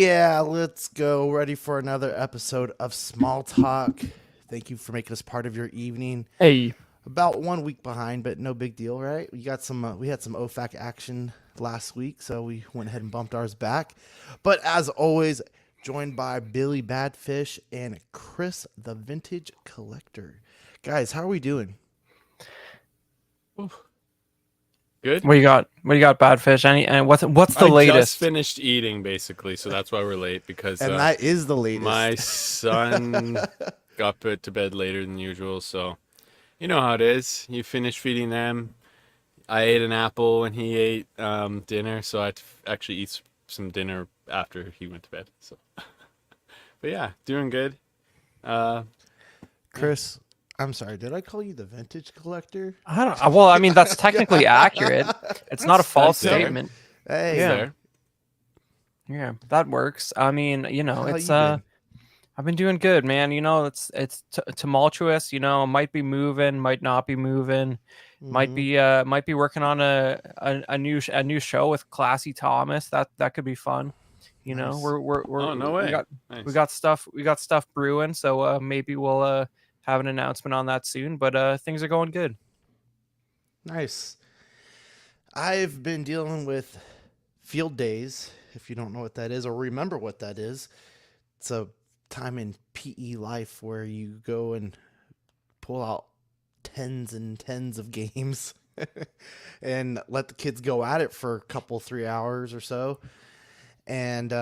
Yeah, let's go. Ready for another episode of Small Talk. Thank you for making us part of your evening. Hey, About 1 week behind, but no big deal, right? We had some OFAC action last week, so we went ahead and bumped ours back. But as always, joined by Billy Badfish and Chris the Vintage Collector. Guys, how are we doing? Oof. Good. what you got? What you got, Badfish? And what's the I just latest? finished eating basically, so that's why we're late because And that is the my latest. son got put to bed later than usual. So you know how it is. You finish feeding them. I ate an apple and he ate dinner, so I had to actually eat some dinner after he went to bed. So, but yeah, doing good. Uh, Chris, I'm sorry, did I call you the Vintage Collector? I don't. Well, I mean, that's technically accurate. It's not a false That's fair. statement. Hey, Yeah. there. Yeah, that works. I mean, how it's you been? I've been doing good, man. It's tumultuous. Might be moving, might not be moving. Mm-hmm. Might be working on a new show with Classy Thomas. That could be fun. Nice. Oh, no we way. got Nice. stuff brewing. So maybe we'll have an announcement on that soon. But things are going good. Nice. I've been dealing with field days, if you don't know what that is or remember what that is. It's a time in PE life where you go and pull out tens and tens of games and let the kids go at it for a couple, 3 hours or so. And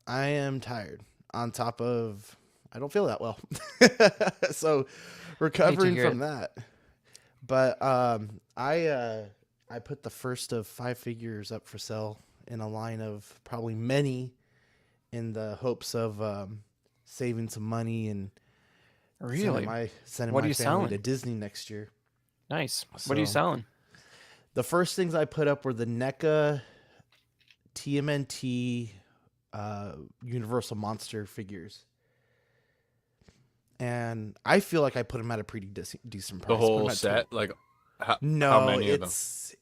I am tired on top of, I don't feel that well. So recovering hear from it. that. But I put the first of 5 figures up for sale in a line of probably many in the hopes of saving some money and Really? sending What are my you family to selling? Disney next year. Nice. What are you So selling? the first things I put up were the NECA TMNT Universal Monster figures. And I feel like I put them at a pretty decent The price. Put whole 'em at 20. set, like how No, many of them?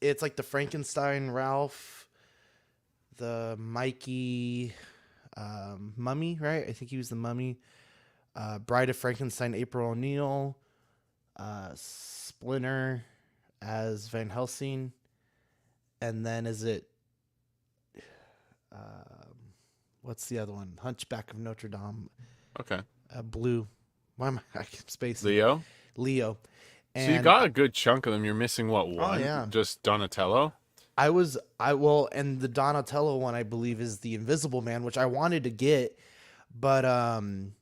it's like the Frankenstein Ralph, the Mikey Mummy, right? I think he was the Mummy. Bride of Frankenstein, April O'Neil, Splinter as Van Helsing, and then is it um, what's the other one? Hunchback of Notre Dame, Okay. Blue. Why am I keep spacing? Leo. Leo. So you And got a good chunk of them. You're missing what, oh one? yeah, Just Donatello? and the Donatello one I believe is the Invisible Man, which I wanted to get, but um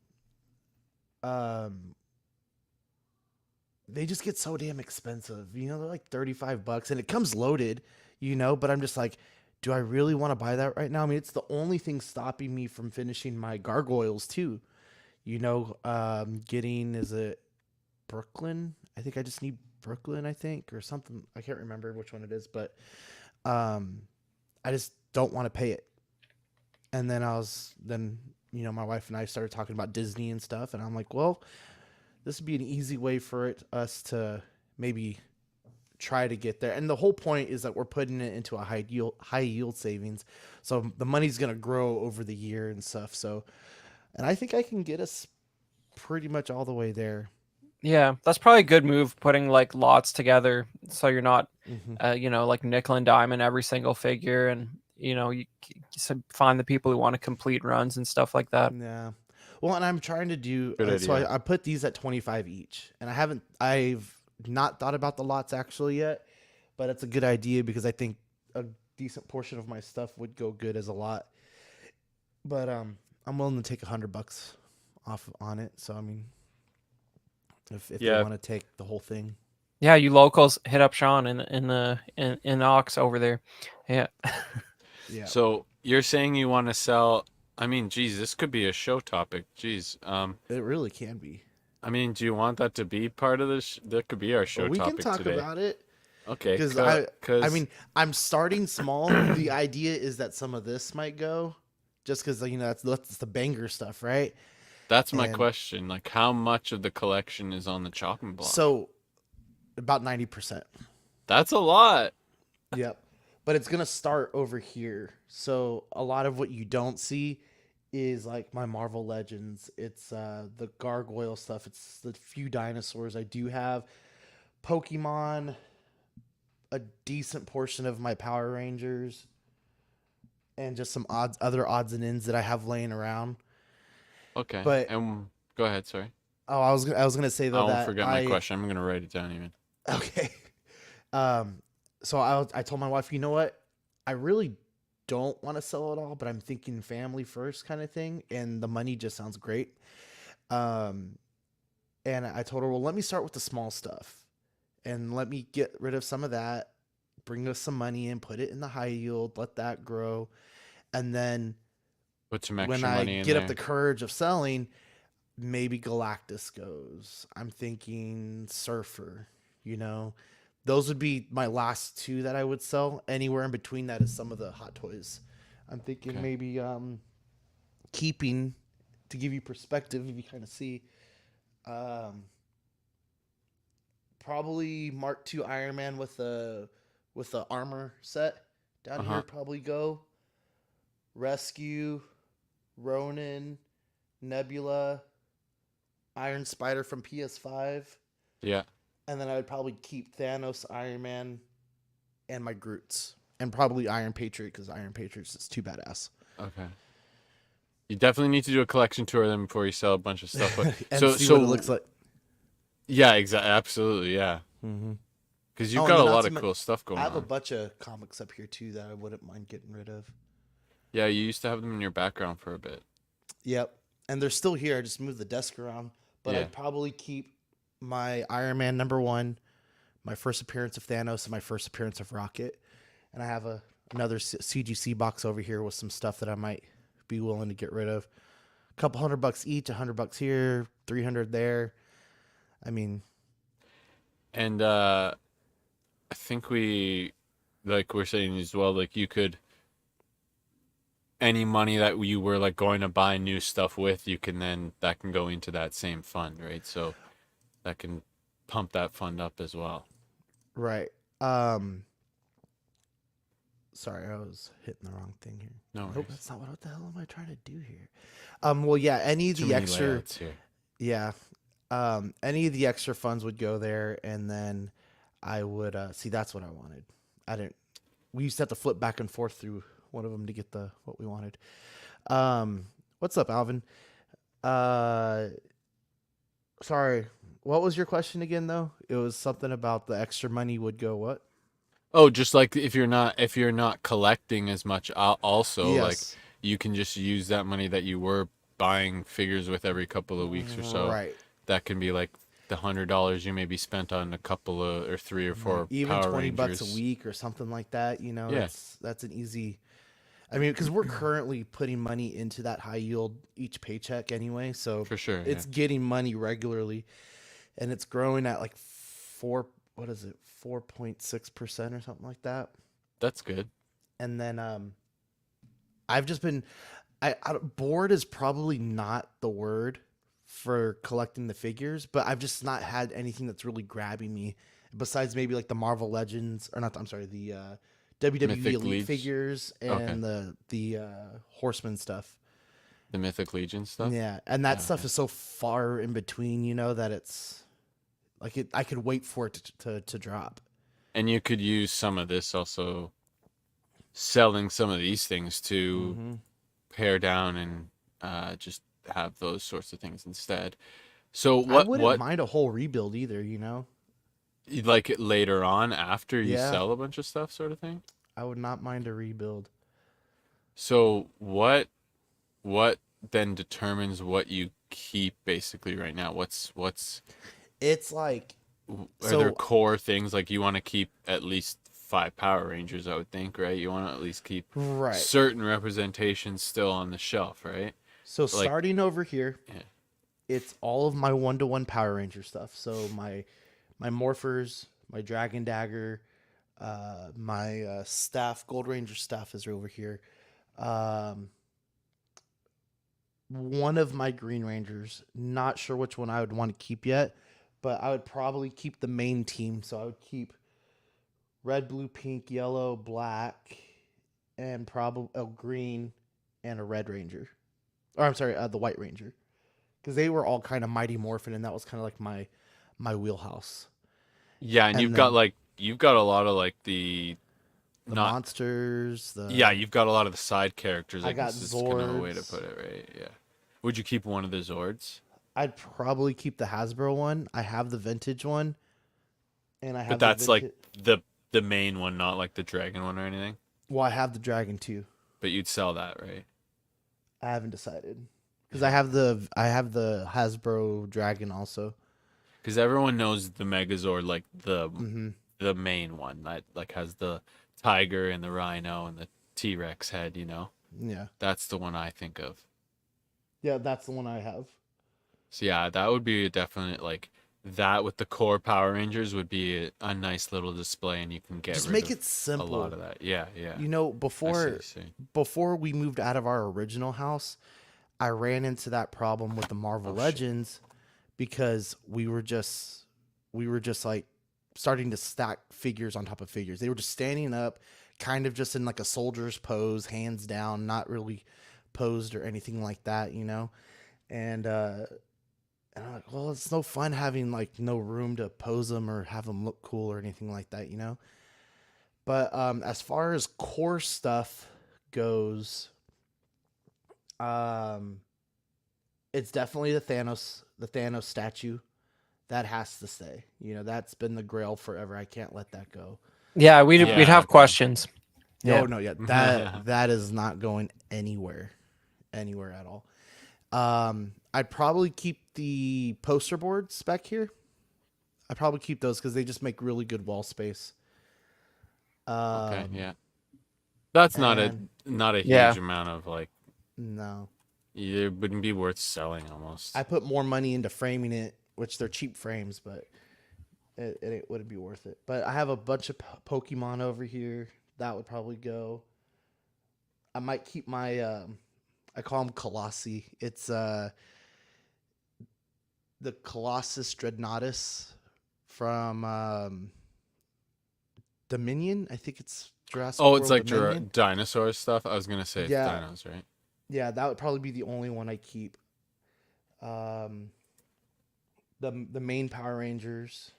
they just get so damn expensive. They're like $35 and it comes loaded, but I'm just like, do I really want to buy that right now? I mean, it's the only thing stopping me from finishing my gargoyles too. Getting, is it Brooklyn? I think I just need Brooklyn, I think, or something. I can't remember which one it is, but um I just don't want to pay it. And then my wife and I started talking about Disney and stuff, and I'm like, well, this would be an easy way for us to maybe try to get there. And the whole point is that we're putting it into a high yield savings, so the money's gonna grow over the year and stuff. So, and I think I can get us pretty much all the way there. Yeah, that's probably a good move, putting like lots together so you're not, Hmm. like nickel and diamond every single figure, and find the people who want to complete runs and stuff like that. Yeah. Well, and I'm trying to do Good so. idea. I put these at 25 each, and I've not thought about the lots actually yet, but it's a good idea because I think a decent portion of my stuff would go good as a lot. But I'm willing to take $100 off on it. So I mean, if they Yeah. want to take the whole thing, Yeah, you locals hit up Sean in Ox over there. Yeah. yeah, So you're saying you want to sell? I mean, geez, this could be a show topic. Geez. it really can be. I mean, do you want that to be part of this? That could be our But show we can topic talk today. about it Okay. because I Because mean, I'm starting small. The idea is that some of this might go, just because that's the banger stuff, right? that's my And question. Like, how much of the collection is on the chopping block? so about 90%. That's a lot. Yep. but it's gonna start over here. So a lot of what you don't see is like my Marvel Legends. It's the gargoyle stuff. It's the few dinosaurs I do have. Pokemon, a decent portion of my Power Rangers, and just some other odds and ends that I have laying around. Okay. But And go ahead. Sorry. oh, I was gonna say I though won't that forget my question. I'm gonna write it down even. Okay. So I told my wife, you know what? I really don't want to sell it all, but I'm thinking family first kind of thing, and the money just sounds great. Um, and I told her, well, let me start with the small stuff, and let me get rid of some of that, bring us some money in, put it in the high yield, let that grow, and then Put some when extra I money in get there. up the courage of selling, maybe Galactus goes. I'm thinking Surfer, you know. Those would be my last two that I would sell. Anywhere in between that is some of the Hot Toys. I'm thinking Okay. maybe keeping, to give you perspective, if you kind of see, um, probably Mark II Iron Man with the armor set down here. Uh-huh. Probably go Rescue, Ronin, Nebula, Iron Spider from PS5. Yeah. And then I would probably keep Thanos, Iron Man, and my Groots. And probably Iron Patriot, because Iron Patriot's is too badass. Okay. You definitely need to do a collection tour of them before you sell a bunch of stuff. But and see what it looks like. Yeah, exactly. Absolutely, yeah. Mm-hmm. Because you've got a lot of cool stuff going I have a on. bunch of comics up here, too, that I wouldn't mind getting rid of. Yeah, you used to have them in your background for a bit. Yep. And they're still here. I just moved the desk around. But Yeah. I'd probably keep my Iron Man #1, my first appearance of Thanos, and my first appearance of Rocket. And I have another CGC box over here with some stuff that I might be willing to get rid of. A couple $100 each, $100 here, 300 there. I mean, And I think we're saying as well, like you could, any money that you were like going to buy new stuff with, that can go into that same fund, right? So that can pump that fund up as well. right. Sorry, I was hitting the wrong thing here. No Nope, worries. that's not what the hell am I trying to do here? Well, yeah, any of Too the many extra, layouts here. yeah, any of the extra funds would go there, and then I would see. That's what I wanted. I didn't. We used to have to flip back and forth through one of them to get what we wanted. What's up, Alvin? Sorry, what was your question again? Though it was something about the extra money would go what? Oh, just like if you're not collecting as much, also like Yes. you can just use that money that you were buying figures with every couple of weeks or so. Right. That can be like the $100 you maybe spent on a couple of or 3 or 4 Even Power $20 Rangers. a week or something like that. You know, Yeah. that's an easy. I mean, because we're currently putting money into that high yield each paycheck anyway, so For sure. it's getting money regularly, and it's growing at like 4.6% or something like that. That's good. And then I've just been bored is probably not the word for collecting the figures, but I've just not had anything that's really grabbing me besides maybe like the Marvel Legends, or not. I'm sorry, the WWE Mythic Elite Leads? figures and the Horseman stuff. The Mythic Legion stuff. Yeah, and that Yeah, stuff okay. is so far in between, you know, that it's like I could wait for it to drop. And you could use some of this also, selling some of these things to Mm-hmm. pare down and just have those sorts of things instead. So I wouldn't what mind a whole rebuild either, you know. like it later on after you Yeah. sell a bunch of stuff, sort of thing? I would not mind a rebuild. So what then determines what you keep basically right now? What's It's like are there so core things like you want to keep at least 5 Power Rangers, I would think, right? You want to at least keep right. certain representations still on the shelf, right? So like- starting over here, Yeah. it's all of my 1-to-1 Power Ranger stuff. So my Morphers, my Dragon Dagger, my staff, Gold Ranger staff is over here. One of my Green Rangers, not sure which one I would want to keep yet, but I would probably keep the main team. So I would keep red, blue, pink, yellow, black, and probably a green and a red ranger. Or I'm sorry, the white ranger, because they were all kind of Mighty Morphin, and that was kind of like my wheelhouse. Yeah, and And then you've got a lot of like the the not monsters, yeah, the you've got a lot of the side characters, I I got guess is kind of a way to Zords. put it, right? Yeah. Would you keep one of the Zords? I'd probably keep the Hasbro one. I have the vintage one, and I But have the that's like vintage. the main one, not like the dragon one or anything. Well, I have the dragon too. But you'd sell that, right? I haven't decided because Yeah. I have the Hasbro dragon also. Because everyone knows the Megazord, like Mm-hmm. the main one that like has the tiger and the rhino and the T-Rex head, you know? Yeah, That's the one I think of. yeah, that's the one I have. So yeah, that would be a definite like that with the core Power Rangers would be a nice little display, and you can get Just rid make of it a lot simple. of that. Yeah, yeah. You know, I see what you're saying. before we moved out of our original house, I ran into that problem with the Marvel Oh shit. Legends because we were just like starting to stack figures on top of figures. They were just standing up, kind of just in like a soldier's pose, hands down, not really posed or anything like that, you know. And I'm like, well, it's no fun having like no room to pose them or have them look cool or anything like that, you know. But as far as core stuff goes, um, it's definitely the Thanos statue. That has to stay. You know, that's been the grail forever. I can't let that go. Yeah, we'd Yeah, have okay. questions. Oh Yeah. no, yeah, that is not going anywhere, anywhere at all. I'd probably keep the poster boards back here. I'd probably keep those because they just make really good wall space. Okay, Um, yeah. That's and not a Yeah. huge amount of like no, it wouldn't be worth selling almost. I put more money into framing it, which they're cheap frames, but it wouldn't be worth it. But I have a bunch of Pokemon over here. That would probably go. I might keep my I call them Colossi. It's the Colossus Dreadnoughtus from Dominion. I think it's Jurassic Oh, it's World like Dominion. dinosaur stuff. I was gonna say it's Yeah, dinos, right? yeah, that would probably be the only one I keep. Um, the main Power Rangers,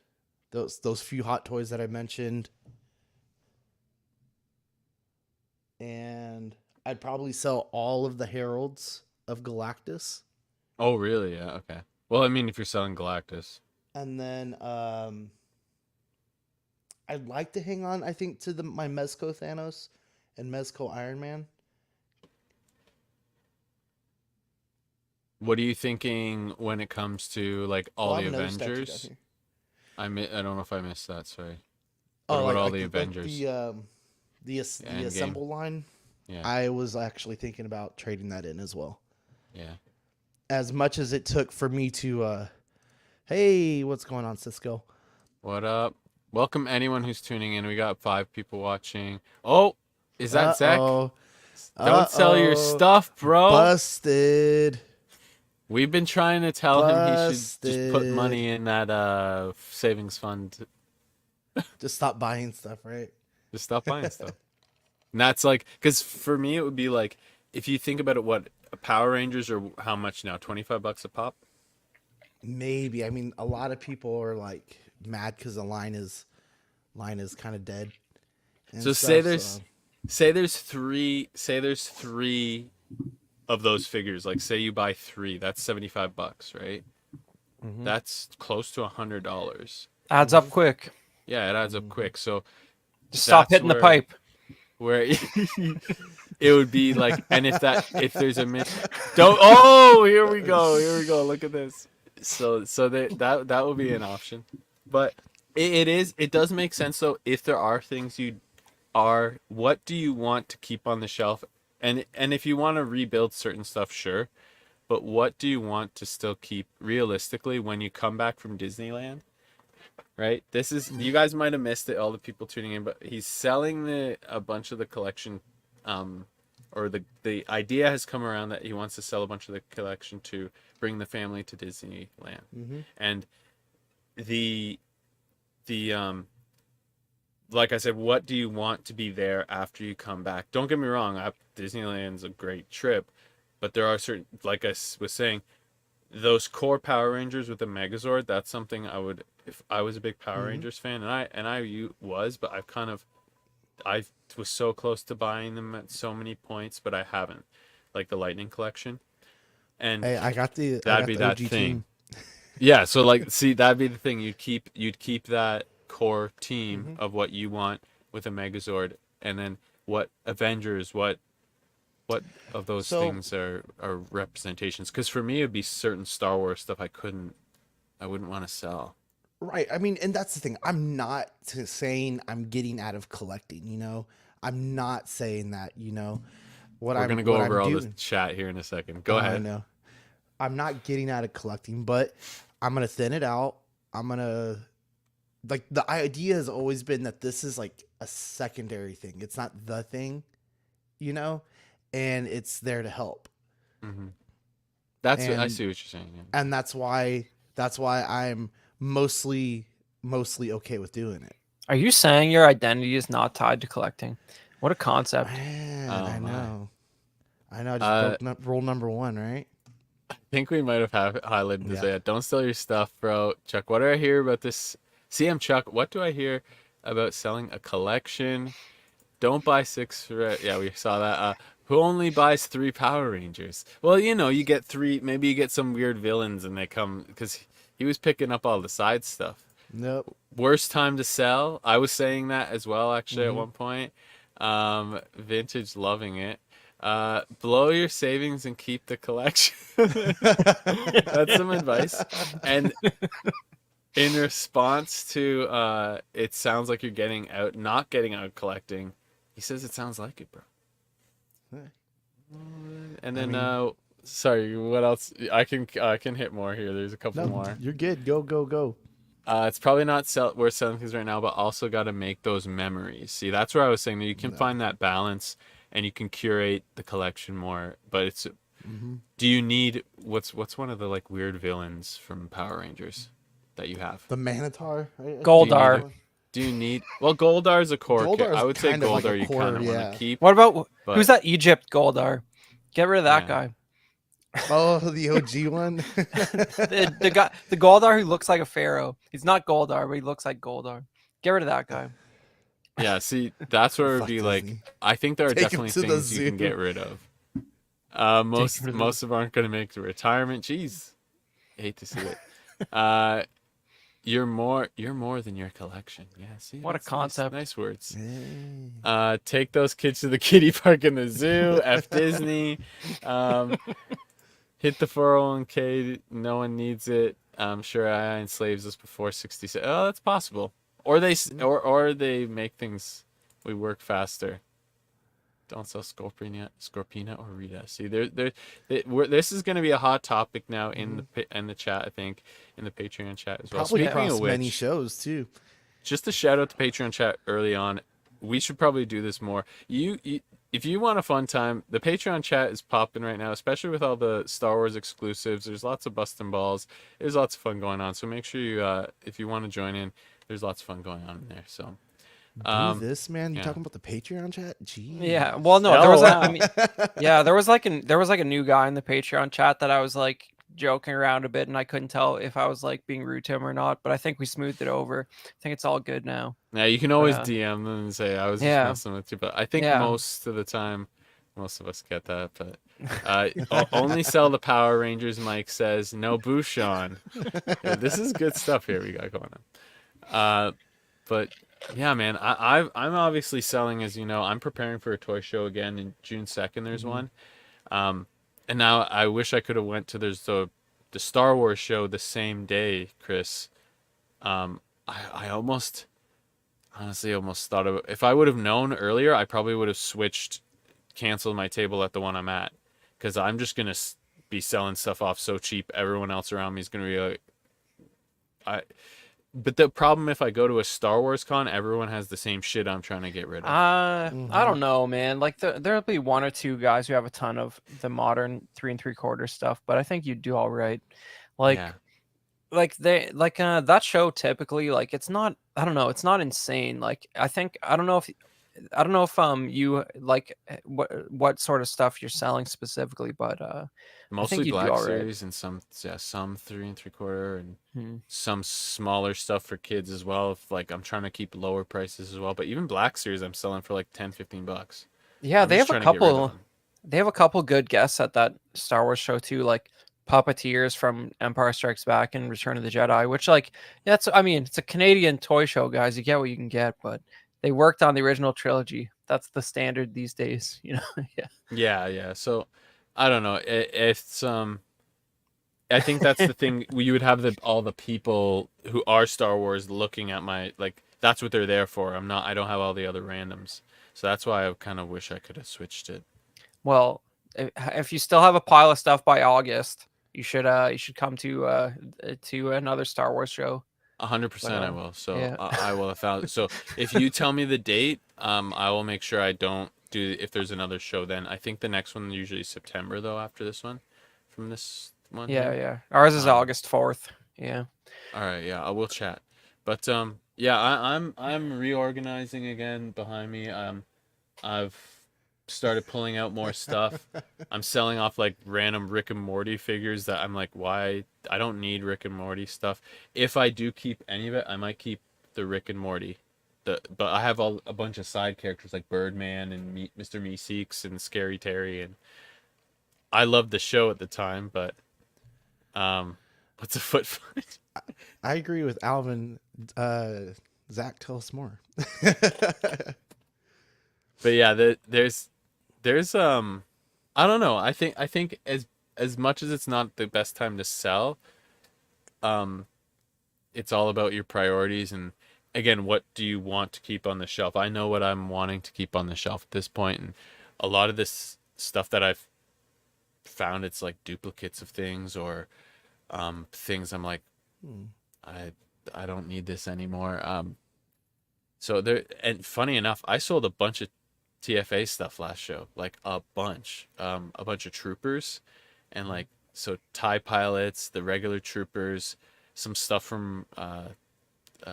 those few Hot Toys that I mentioned, and I'd probably sell all of the Heralds of Galactus, Oh, really? Yeah. Okay. Well, I mean, if you're selling Galactus, and then I'd like to hang on. I think to my Mezco Thanos and Mezco Iron Man. what are you thinking when it comes to like Oh, all I the have another statue down Avengers? here. I don't know if I missed that. Sorry. What Oh, about all like the the Avengers? the Endgame. assemble line. Yeah. I was actually thinking about trading that in as well. Yeah. As much as it took for me to hey, what's going on, Cisco? What up? Welcome anyone who's tuning in. We got 5 people watching. Oh, is that Zach? Uh-oh. Don't sell your stuff, bro. Busted. We've been trying to tell him he should just put Busted. money in that savings fund. Just stop buying stuff, right? Just stop buying stuff. And that's like, because for me it would be like, if you think about it, what Power Rangers are how much now? $25 a pop. Maybe. I mean, a lot of people are like mad because the line is kind of dead. And So stuff, say there's three of those figures. Like say you buy 3, that's $75, right? Mhm. That's close to $100. Adds up quick. Yeah, it adds up quick. So Just stop that's hitting the pipe. where it would be like, and if there's a don't, oh, here we go, look at this. So that would be an option, but it does make sense though. If there are things what do you want to keep on the shelf, and if you want to rebuild certain stuff, sure, but what do you want to still keep realistically when you come back from Disneyland? Right, this is, you guys might have missed it, all the people tuning in, but he's selling a bunch of the collection, or the idea has come around that he wants to sell a bunch of the collection to bring the family to Disneyland. Mhm. And the like I said, what do you want to be there after you come back? Don't get me wrong, Disneyland's a great trip, but there are certain, like I was saying, those core Power Rangers with the Megazord. That's something I would, if I was a big Power Rangers fan, and I was, but I was so close to buying them at so many points, but I haven't, like the Lightning Collection, and Hey, I got the that'd be that OG thing. team. Yeah, so like, see, that'd be the thing. You'd keep that core team of what you want with a Megazord, and then what Avengers, what of those So- things are representations? Because for me, it'd be certain Star Wars stuff I wouldn't want to sell. Right. I mean, and that's the thing. I'm not saying I'm getting out of collecting, you know. I'm not saying that, you know. We're gonna go what over I'm all doing, this chat here in a second. Go I ahead. know. I'm not getting out of collecting, but I'm gonna thin it out. I'm gonna like the idea has always been that this is like a secondary thing. It's not the thing, you know, and it's there to help. That's I And- see what you're saying. Yeah. And that's why I'm mostly okay with doing it. Are you saying your identity is not tied to collecting? What a concept. Man, Oh, I my. know. I just broke rule number 1, right? I think we might have highlighted this. Yeah. Yeah. Don't sell your stuff, bro. Chuck, what do I hear about this? CM Chuck, what do I hear about selling a collection? Don't buy 6 for it. Yeah, we saw that. Who only buys 3 Power Rangers? Well, you know, you get 3. Maybe you get some weird villains, and they come because he was picking up all the side stuff. Nope. Worst time to sell. I was saying that as well, actually, at one point. Vintage loving it. Blow your savings and keep the collection. That's some advice. And in response to it sounds like you're not getting out collecting, he says it sounds like it, bro. And then sorry, what else? I can hit more here. There's a couple No, more. you're good. Go. It's probably not worth selling things right now, but also got to make those memories. See, that's where I was saying that you can find that balance and you can curate the collection more. But it's, do you need what's one of the like weird villains from Power Rangers that you have? The Minotaur. Right? Goldar. Do you need? Well, Goldar's a core. Goldar's I would say kind of like a Goldar you core, kind of want yeah. to keep. What about But- who's that Egypt Goldar? Get rid of that Yeah. guy. Oh, the OG one. The guy, the Goldar who looks like a pharaoh. He's not Goldar, but he looks like Goldar. Get rid of that guy. Yeah, see, that's where it would Fuck be like. Disney. I think there are Take him definitely to the things you can zoo. get rid of. Most him to the- most of them aren't going to make the retirement. Jeez, I hate to see it. You're more than your collection. Yeah, see, What a that's nice- concept. Nice words. Hey. Take those kids to the kiddie park and the zoo. F Disney. Hit the 401k. No one needs it. I'm sure AI enslaves us before 66. Oh, that's possible. Or they make things. We work faster. Don't sell Scorpina or Rita. See, this is going to be a hot topic now in the chat. I think in the Patreon chat as well. Probably Speaking across of which, many shows too. just a shout out to Patreon chat early on. We should probably do this more. If you want a fun time, the Patreon chat is popping right now, especially with all the Star Wars exclusives. There's lots of busting balls. There's lots of fun going on. So make sure you, if you want to join in, there's lots of fun going on in there. So Do this, man. You yeah. talking about the Patreon chat? Jeez. Yeah. Well, no, Oh, there was wow. I mean, yeah, there was like a new guy in the Patreon chat that I was like joking around a bit, and I couldn't tell if I was like being rude to him or not. But I think we smoothed it over. I think it's all good now. yeah, you can always Yeah. DM them and say I was just Yeah. messing with you. But I think Yeah. most of the time, most of us get that. But only sell the Power Rangers. Mike says no Bouchon. Yeah, this is good stuff here we got going on. But yeah, man, I'm obviously selling, as you know. I'm preparing for a toy show again in June 2nd. There's one, and now I wish I could have went to the Star Wars show the same day, Chris. I honestly almost thought of, if I would have known earlier, I probably would have canceled my table at the one I'm at, because I'm just gonna be selling stuff off so cheap. Everyone else around me is gonna be like, But the problem, if I go to a Star Wars con, everyone has the same shit I'm trying to get rid of. I don't know, man. Like there'll be one or two guys who have a ton of the modern 3 3/4 stuff, but I think you'd do all right. Like Yeah. that show typically, like, it's not, I don't know, it's not insane. Like, I don't know if you like what sort of stuff you're selling specifically, but I think Mostly you'd do Black all right. Series and some 3 3/4 and Hmm. some smaller stuff for kids as well. If like I'm trying to keep lower prices as well, but even Black Series I'm selling for like 10 15 bucks. Yeah, I'm just trying to get rid of them. they have a couple good guests at that Star Wars show too, like puppeteers from Empire Strikes Back and Return of the Jedi, which, like, that's, I mean, it's a Canadian toy show, guys. You get what you can get, but they worked on the original trilogy. That's the standard these days, you know. Yeah. Yeah. So I don't know. It's I think that's the thing. You would have all the people who are Star Wars looking at my, like, that's what they're there for. I don't have all the other randoms. So that's why I kind of wish I could have switched it. Well, if you still have a pile of stuff by August, you should come to another Star Wars show. 100% I But will. So yeah. I will 1,000. So if you tell me the date, I will make sure I don't do, if there's another show then. I think the next one usually is September though, after this one, from this one Yeah, here. yeah. Ours is Um, August 4th. Yeah. All right, yeah, I will chat. But yeah, I'm reorganizing again behind me. I've started pulling out more stuff. I'm selling off like random Rick and Morty figures that I'm like, why? I don't need Rick and Morty stuff. If I do keep any of it, I might keep the Rick and Morty. But I have a bunch of side characters like Birdman and Mr. Meeseeks and Scary Terry, and I loved the show at the time, but what's a foot fight? I agree with Alvin. Zach, tell us more. But yeah, there's I don't know. I think as much as it's not the best time to sell, um it's all about your priorities and again, what do you want to keep on the shelf? I know what I'm wanting to keep on the shelf at this point, and a lot of this stuff that I've found, it's like duplicates of things or things I'm like, Hmm. I I don't need this anymore. So there, and funny enough, I sold a bunch of TFA stuff last show, like a bunch of troopers, and like so TIE pilots, the regular troopers, some stuff from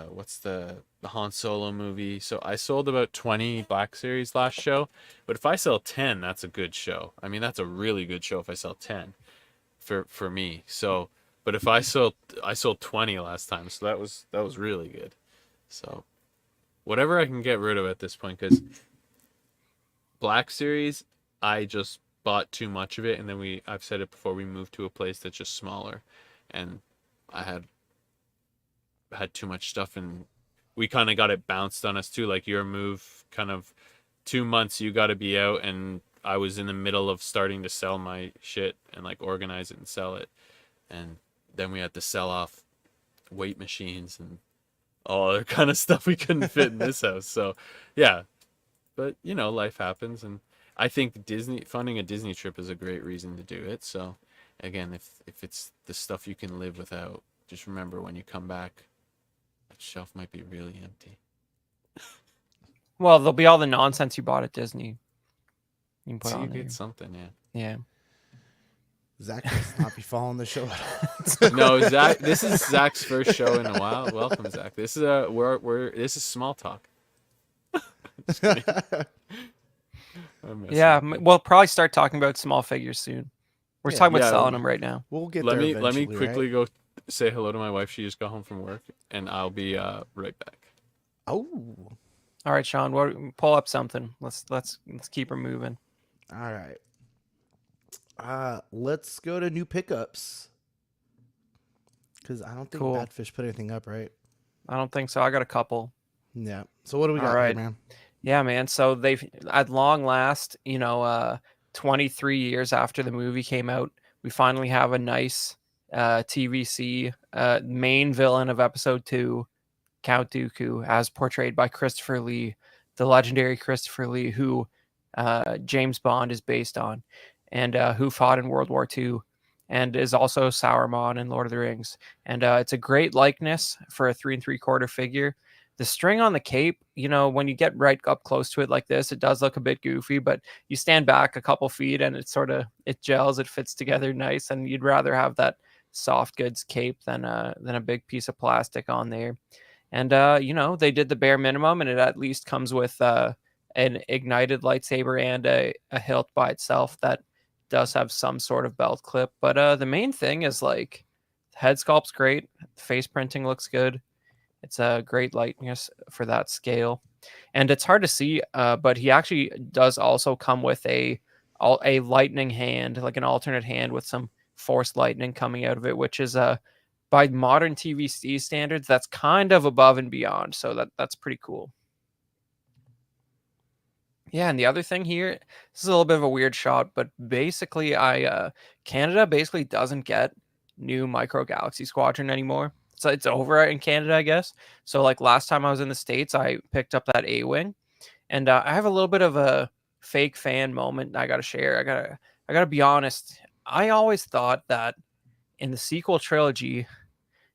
what's the Han Solo movie. So I sold about 20 Black Series last show, but if I sell 10, that's a good show. I mean, that's a really good show if I sell 10 for me. So, but if I sold 20 last time, so that was really good. So whatever I can get rid of at this point, because Black Series, I just bought too much of it, and then I've said it before, we moved to a place that's just smaller, and I had too much stuff, and we kind of got it bounced on us too. Like your move, kind of 2 months, you got to be out, and I was in the middle of starting to sell my shit and like organize it and sell it, and then we had to sell off weight machines and all other kind of stuff we couldn't fit in this house. So, yeah, but life happens, and I think Disney funding a Disney trip is a great reason to do it. So, again, if it's the stuff you can live without, just remember when you come back, that shelf might be really empty. Well, there'll be all the nonsense you bought at Disney. You can put So you on there. get something, yeah. Yeah. Zach must not be following the show at all. No, Zach. This is Zach's first show in a while. Welcome, Zach. This is this is small talk. Just kidding. I'm messing Yeah. with you. We'll probably start talking about small figures soon. We're Yeah, talking about yeah, selling them right now. We'll get let there me eventually, quickly right? go say hello to my wife. She just got home from work, and I'll be right back. Oh, All right, Sean. Pull up something. Let's keep her moving. all right. Let's go to new pickups. Because I don't think Cool. Badfish put anything up, right? I don't think so. I got a couple. Yeah. So what do we All got right. here, man? Yeah, man. So they've, at long last, 23 years after the movie came out, we finally have a nice TVC main villain of episode 2, Count Dooku, as portrayed by Christopher Lee, the legendary Christopher Lee, who James Bond is based on, and who fought in World War II, and is also Sauron in Lord of the Rings. And it's a great likeness for a 3 3/4 figure. The string on the cape, when you get right up close to it like this, it does look a bit goofy, but you stand back a couple feet and it gels, it fits together nice, and you'd rather have that soft goods cape than a big piece of plastic on there. And they did the bare minimum, and it at least comes with an ignited lightsaber and a hilt by itself that does have some sort of belt clip. But the main thing is like head sculpt's great, face printing looks good. It's a great lightness for that scale, and it's hard to see. But he actually does also come with a lightning hand, like an alternate hand with some force lightning coming out of it, which is by modern TVC standards, that's kind of above and beyond. So that's pretty cool. Yeah, and the other thing here, this is a little bit of a weird shot, but basically, Canada basically doesn't get new Micro Galaxy Squadron anymore. So it's over in Canada, I guess. So like last time I was in the States, I picked up that A-wing, and I have a little bit of a fake fan moment I gotta share. I gotta be honest. I always thought that in the sequel trilogy,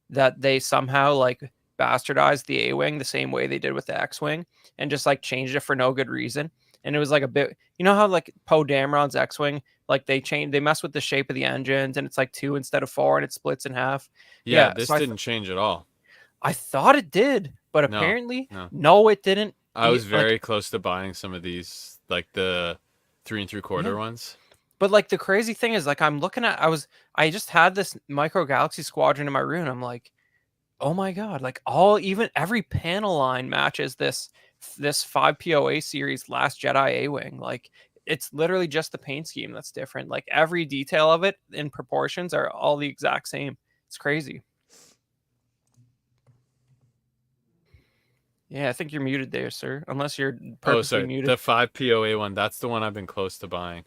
that they somehow like bastardized the A-wing the same way they did with the X-wing and just like changed it for no good reason. And it was like a bit, you know how like Poe Dameron's X-wing, like they mess with the shape of the engines and it's like 2 instead of 4 and it splits in half. Yeah, this so didn't change at all. I thought it did, but No, apparently no. no, it didn't. I was very close to buying some of these, like the 3 3/4 ones. But like the crazy thing is, like I'm looking at, I just had this Micro Galaxy Squadron in my room. I'm like, oh my god! Like every panel line matches this 5 POA series Last Jedi A-wing. Like it's literally just the paint scheme that's different. Like every detail of it in proportions are all the exact same. It's crazy. Yeah, I think you're muted there, sir. Unless you're purposely muted. The 5 POA one. That's the one I've been close to buying.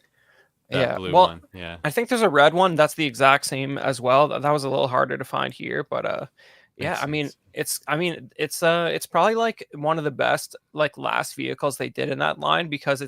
That blue one. Yeah. I think there's a red one that's the exact same as well. That was a little harder to find here, but yeah, I mean, it's probably like one of the best like last vehicles they did in that line because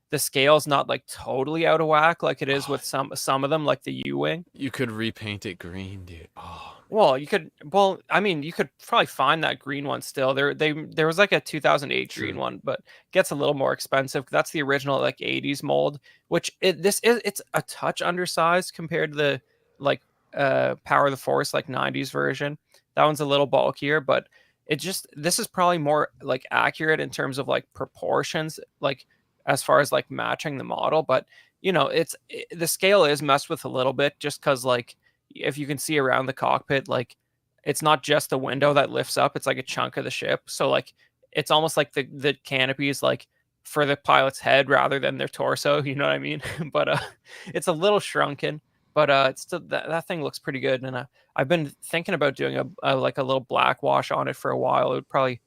the scale's not like totally out of whack like it is with some of them, like the U-wing. You could repaint it green, dude. Oh. Well, you could probably find that green one still. There was like a 2008 green one, but gets a little more expensive. That's the original like 80s mold, which it's a touch undersized compared to the like Power of the Force like 90s version. That one's a little bulkier, but this is probably more like accurate in terms of like proportions, like as far as like matching the model. But the scale is messed with a little bit just because like if you can see around the cockpit, like it's not just the window that lifts up, it's like a chunk of the ship. So like it's almost like the canopy is like for the pilot's head rather than their torso, you know what I mean? But it's a little shrunken, but it's still that thing looks pretty good. And I've been thinking about doing a little black wash on it for a while. It would probably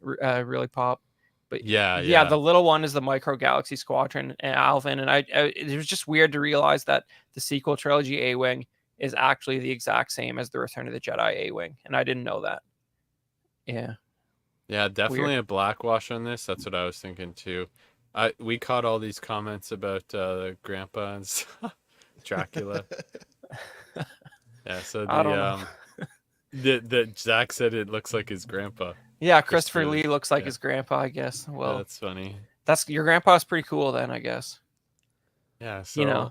really pop. But yeah, the little one is the Micro Galaxy Squadron and Alvin, and it was just weird to realize that the sequel trilogy A-wing is actually the exact same as the Return of the Jedi A-wing, and I didn't know that. Yeah. Yeah, definitely a black wash on this. That's what I was thinking too. We caught all these comments about Grandpa and stuff. Dracula. Yeah, so the Zach said it looks like his grandpa. Yeah, Christopher Lee looks like his grandpa, I guess. Well, that's funny. Your grandpa's pretty cool then, I guess. Yeah, so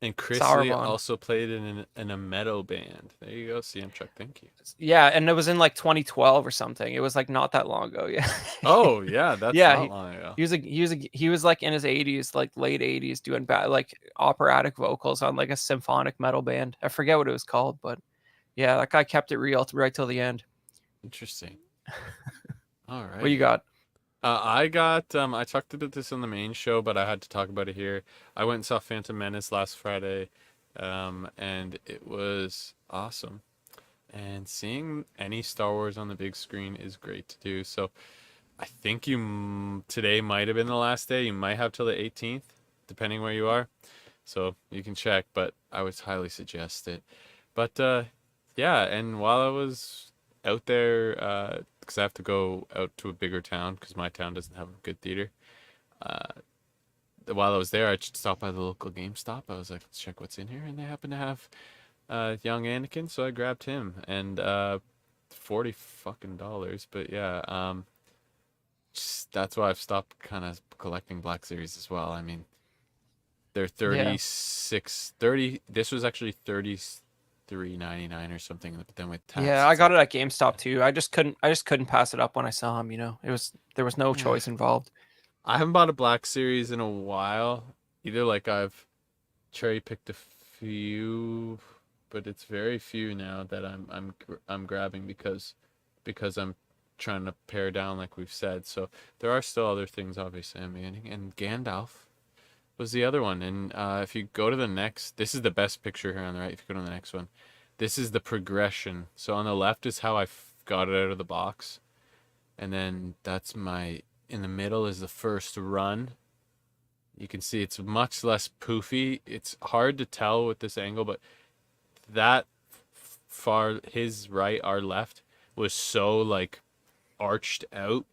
and Chris Lee also played in a metal band. There you go, CM Chuck. Thank you. Yeah, and it was in like 2012 or something. It was like not that long ago. Yeah. Oh yeah, that's not long ago. He was like in his 80s, like late 80s, doing like operatic vocals on like a symphonic metal band. I forget what it was called, but yeah, that guy kept it real right till the end. Interesting. All right. What you got? I talked about this on the main show, but I had to talk about it here. I went and saw Phantom Menace last Friday, and it was awesome. And seeing any Star Wars on the big screen is great to do. So I think today might have been the last day. You might have till the 18th, depending where you are. So you can check, but I would highly suggest it. But yeah, and while I was out there, because I have to go out to a bigger town because my town doesn't have a good theater. While I was there, I just stopped by the local GameStop. I was like, let's check what's in here, and they happen to have young Anakin, so I grabbed him, and $40 fucking dollars. But yeah, that's why I've stopped kind of collecting Black Series as well. I mean, they're 30. This was actually $3.99 or something. But then with tax, Yeah, I it's got like, it at GameStop too. I just couldn't pass it up when I saw him. There was no choice involved. I haven't bought a Black Series in a while either. Like I've cherry picked a few, but it's very few now that I'm grabbing because I'm trying to pare down, like we've said. So there are still other things, obviously, I'm getting. And Gandalf was the other one. And if you go to the next, this is the best picture here on the right. If you go to the next one, this is the progression. So on the left is how I got it out of the box, and then that's my. In the middle is the first run. You can see it's much less poofy. It's hard to tell with this angle, but that far, his right, our left, was so like arched out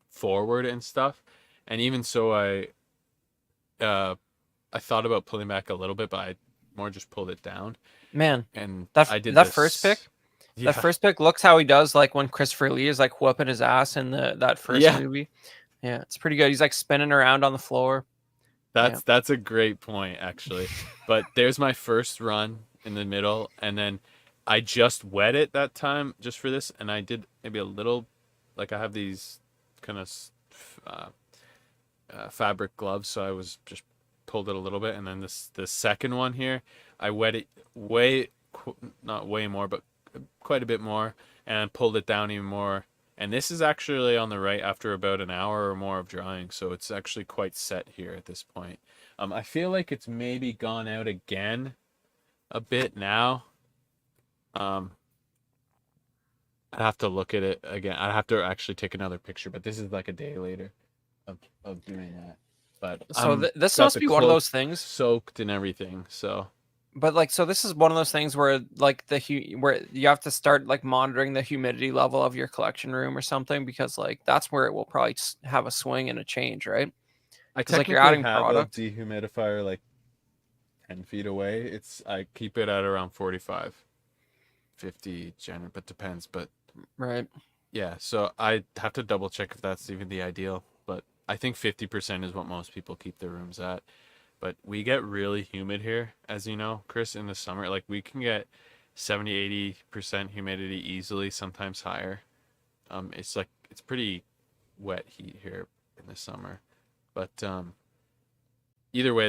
forward and stuff. And even so, I thought about pulling back a little bit, but I more just pulled it down. Man, And that I did that this, first pick, yeah, that first pick looks how he does like when Christopher Lee is like whooping his ass in that first Yeah. movie. Yeah, it's pretty good. He's like spinning around on the floor. That's a great point, actually. But there's my first run in the middle, and then I just wet it that time just for this, and I did maybe a little, like I have these kind of fabric gloves, so I was just pulled it a little bit, and then the second one here, I wet it not way more, but quite a bit more, and pulled it down even more. And this is actually on the right after about an hour or more of drying, so it's actually quite set here at this point. I feel like it's maybe gone out again a bit now. I'd have to look at it again. I'd have to actually take another picture, but this is like a day later of doing that. But So this got must the be one of cloak those things. soaked and everything. So But like, so this is one of those things where like where you have to start like monitoring the humidity level of your collection room or something, because like that's where it will probably have a swing and a change, right? I 'Cause, like, technically you're adding have product. a dehumidifier like 10 feet away. I keep it at around 45, 50 generally, but depends. But Right. yeah, so I have to double check if that's even the ideal. But I think 50% is what most people keep their rooms at. But we get really humid here, as you know, Chris, in the summer. Like we can get 70, 80% humidity easily, sometimes higher. It's pretty wet heat here in the summer. But either way,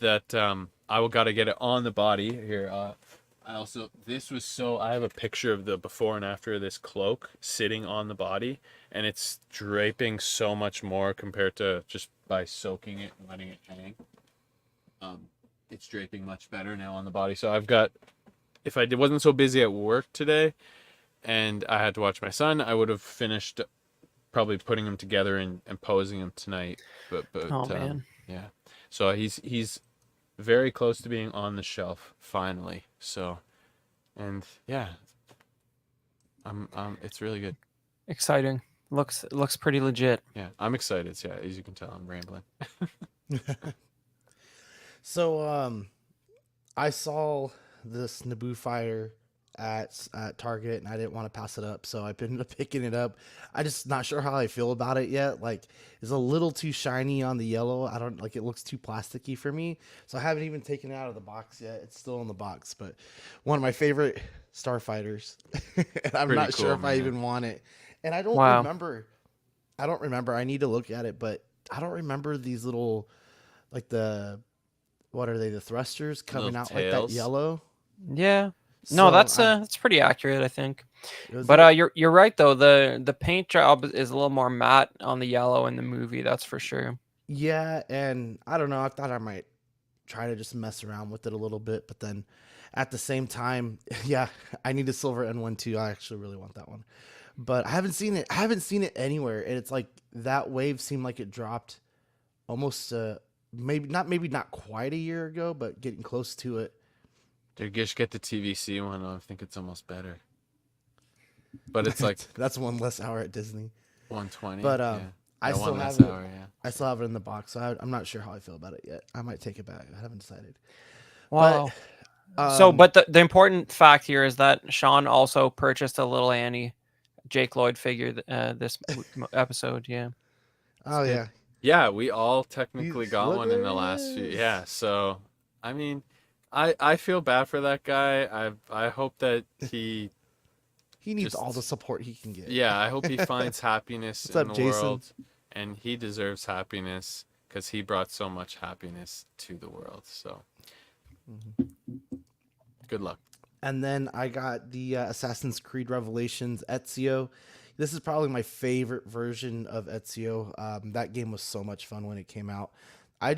I will gotta get it on the body here. I have a picture of the before and after of this cloak sitting on the body, and it's draping so much more compared to just by soaking it and letting it hang. It's draping much better now on the body. So if I wasn't so busy at work today and I had to watch my son, I would have finished probably putting them together and posing them tonight. But Oh man. yeah. So he's very close to being on the shelf finally. So, and yeah, it's really good. Exciting. Looks pretty legit. Yeah, I'm excited. Yeah, as you can tell, I'm rambling. So I saw this Naboo fire at Target, and I didn't want to pass it up, so I ended up picking it up. I just not sure how I feel about it yet. Like, it's a little too shiny on the yellow. I don't like it, looks too plasticky for me. So I haven't even taken it out of the box yet. It's still in the box, but one of my favorite starfighters. And I'm Pretty not sure cool, if I man. even want it. And I don't Wow. remember. I don't remember. I need to look at it, but I don't remember these little, like what are they? The thrusters coming Little out like that tails? yellow. Yeah. So No, that's pretty accurate, I think. is But it? you're right though. The paint job is a little more matte on the yellow in the movie, that's for sure. Yeah, and I don't know. I thought I might try to just mess around with it a little bit, but then at the same time, yeah, I need a silver N1 too. I actually really want that one, but I haven't seen it. I haven't seen it anywhere, and it's like that wave seemed like it dropped almost maybe not quite a year ago, but getting close to it. Dude, just get the TVC one. I think it's almost better. But it's like That's one less hour at Disney. 120. But yeah. I No, still one less have it. hour, yeah. I still have it in the box, so I'm not sure how I feel about it yet. I might take it back. I haven't decided. Wow. But But the important fact here is that Sean also purchased a little Annie Jake Lloyd figure this episode. Yeah. oh good. yeah, Yeah, we all technically got Look one in at the last few. this. Yeah, so I mean, I feel bad for that guy. I hope that he He needs just all the support he can get. yeah, I hope he finds happiness What's in up, the Jason? world, and he deserves happiness because he brought so much happiness to the world. So good luck. And then I got the Assassin's Creed Revelations Ezio. This is probably my favorite version of Ezio. That game was so much fun when it came out. I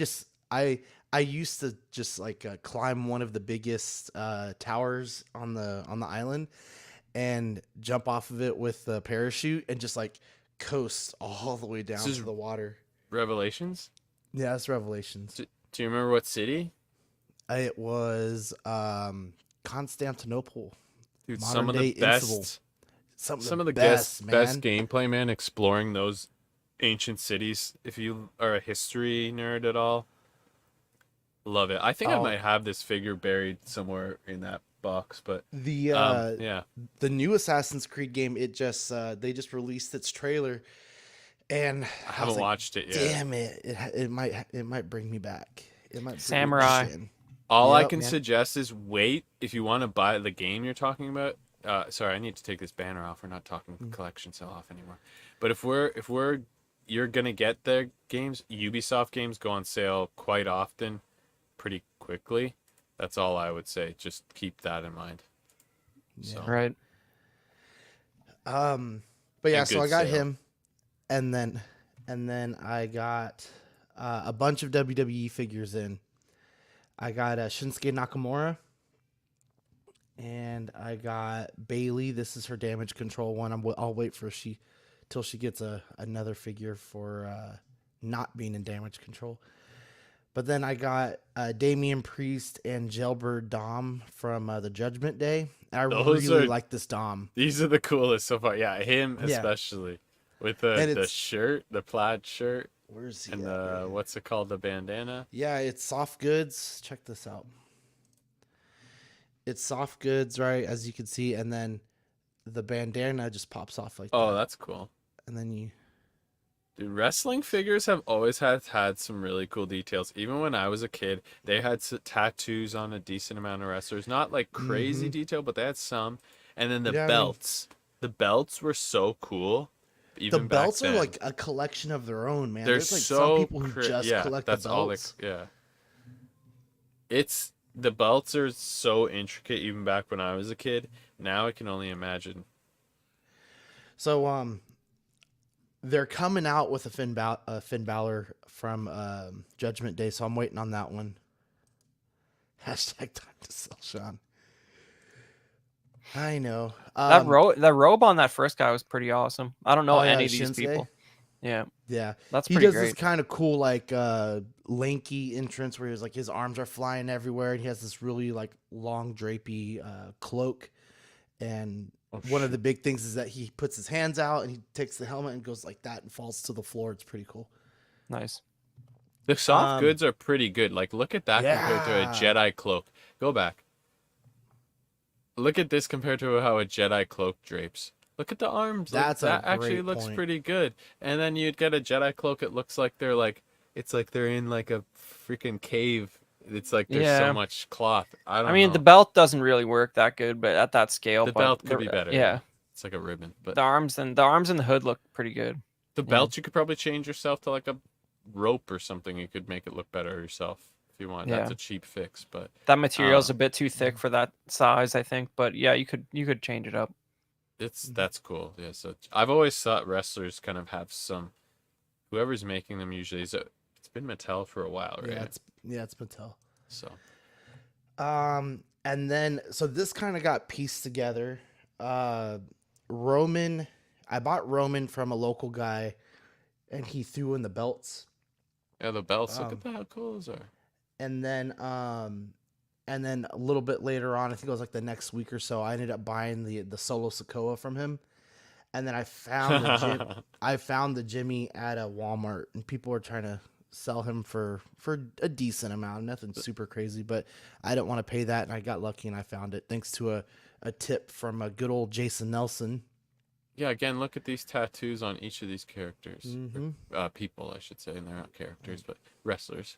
used to just like climb one of the biggest towers on the island and jump off of it with the parachute and just like coast all the way down This is to the water. Revelations. Yeah, that's Revelations. Do you remember what city? It was Constantinople. Dude, Modern some of day the best, Istanbul. some of the best, best man. gameplay, man. Exploring those ancient cities. If you are a history nerd at all, love it. I think I Oh. might have this figure buried somewhere in that box, but The yeah, the new Assassin's Creed game, it just they just released its trailer, and I haven't watched it yet. Damn it! It might bring me back. It might bring Samurai. Me back in. All I Yep, can man. suggest is wait if you want to buy the game you're talking about. Sorry, I need to take this banner off. We're not talking collection sell off anymore. But if you're gonna get the games, Ubisoft games go on sale quite often, pretty quickly. That's all I would say. Just keep that in mind. So Right. But yeah, A so good I got sale. him, and then I got a bunch of WWE figures in. I got Shinsuke Nakamura, and I got Bailey. This is her damage control one. I'll wait for till she gets another figure for not being in damage control. But then I got Damian Priest and Jailbird Dom from the Judgment Day. And I Those really are- like this Dom. these are the coolest so far. Yeah, him Yeah. especially with And the it's- shirt, the plaid shirt, Where's he and at, the man? what's it called, the bandana. Yeah, it's soft goods. Check this out. It's soft goods, right? As you can see, and then the bandana just pops off like Oh, that. that's cool. And then you Dude, wrestling figures have always had some really cool details. Even when I was a kid, they had tattoos on a decent amount of wrestlers. Not like crazy detail, but they had some. And then the Yeah, I mean- belts. The belts were so cool. Even the back belts are then. like a collection of their own, man. They're There's like so some people who cra- just yeah, collect that's the all belts. yeah. The belts are so intricate even back when I was a kid. Now I can only imagine. So they're coming out with a Finn Balor from Judgment Day, so I'm waiting on that one. Hashtag time to sell, Sean. I know. That robe on that first guy was pretty awesome. I don't know Oh, yeah, any of these Shinsuke? people. Yeah, Yeah, that's he pretty does this great. kind of cool like lanky entrance where his arms are flying everywhere, and he has this really like long drapey cloak. And one of the big things is that he puts his hands out and he takes the helmet and goes like that and falls to the floor. It's pretty cool. Nice. The soft goods are pretty good. Like, look at that compared to a Yeah. Jedi cloak. Go back. Look at this compared to how a Jedi cloak drapes. Look at the arms. That's a that actually great looks point. pretty good. And then you'd get a Jedi cloak. It looks like it's like they're in like a freaking cave. It's like there's Yeah. so much cloth. I don't I mean, know. the belt doesn't really work that good, but at that scale, The but belt could be better. Yeah, It's like a ribbon. But the arms and the hood look pretty good. the belt you could probably change yourself to like a rope or something. You could make it look better yourself if you want. Yeah. That's a cheap fix, but That material's a bit too thick for that size, I think. But yeah, you could change it up. that's cool. Yeah, so I've always thought wrestlers kind of have some. Whoever's making them usually it's been Mattel for a while, right? It's Mattel. So And then so this kind of got pieced together. Roman, I bought Roman from a local guy, and he threw in the belts. yeah, the belts. Look at how cool those are. And then a little bit later on, I think it was like the next week or so, I ended up buying the Solo Sokoa from him. And then I found the Jimmy at a Walmart, and people were trying to sell him for a decent amount, nothing super crazy, but I didn't want to pay that, and I got lucky and I found it thanks to a tip from a good old Jason Nelson. Yeah, again, look at these tattoos on each of these characters. Mm-hmm. People, I should say, and they're not characters, but wrestlers.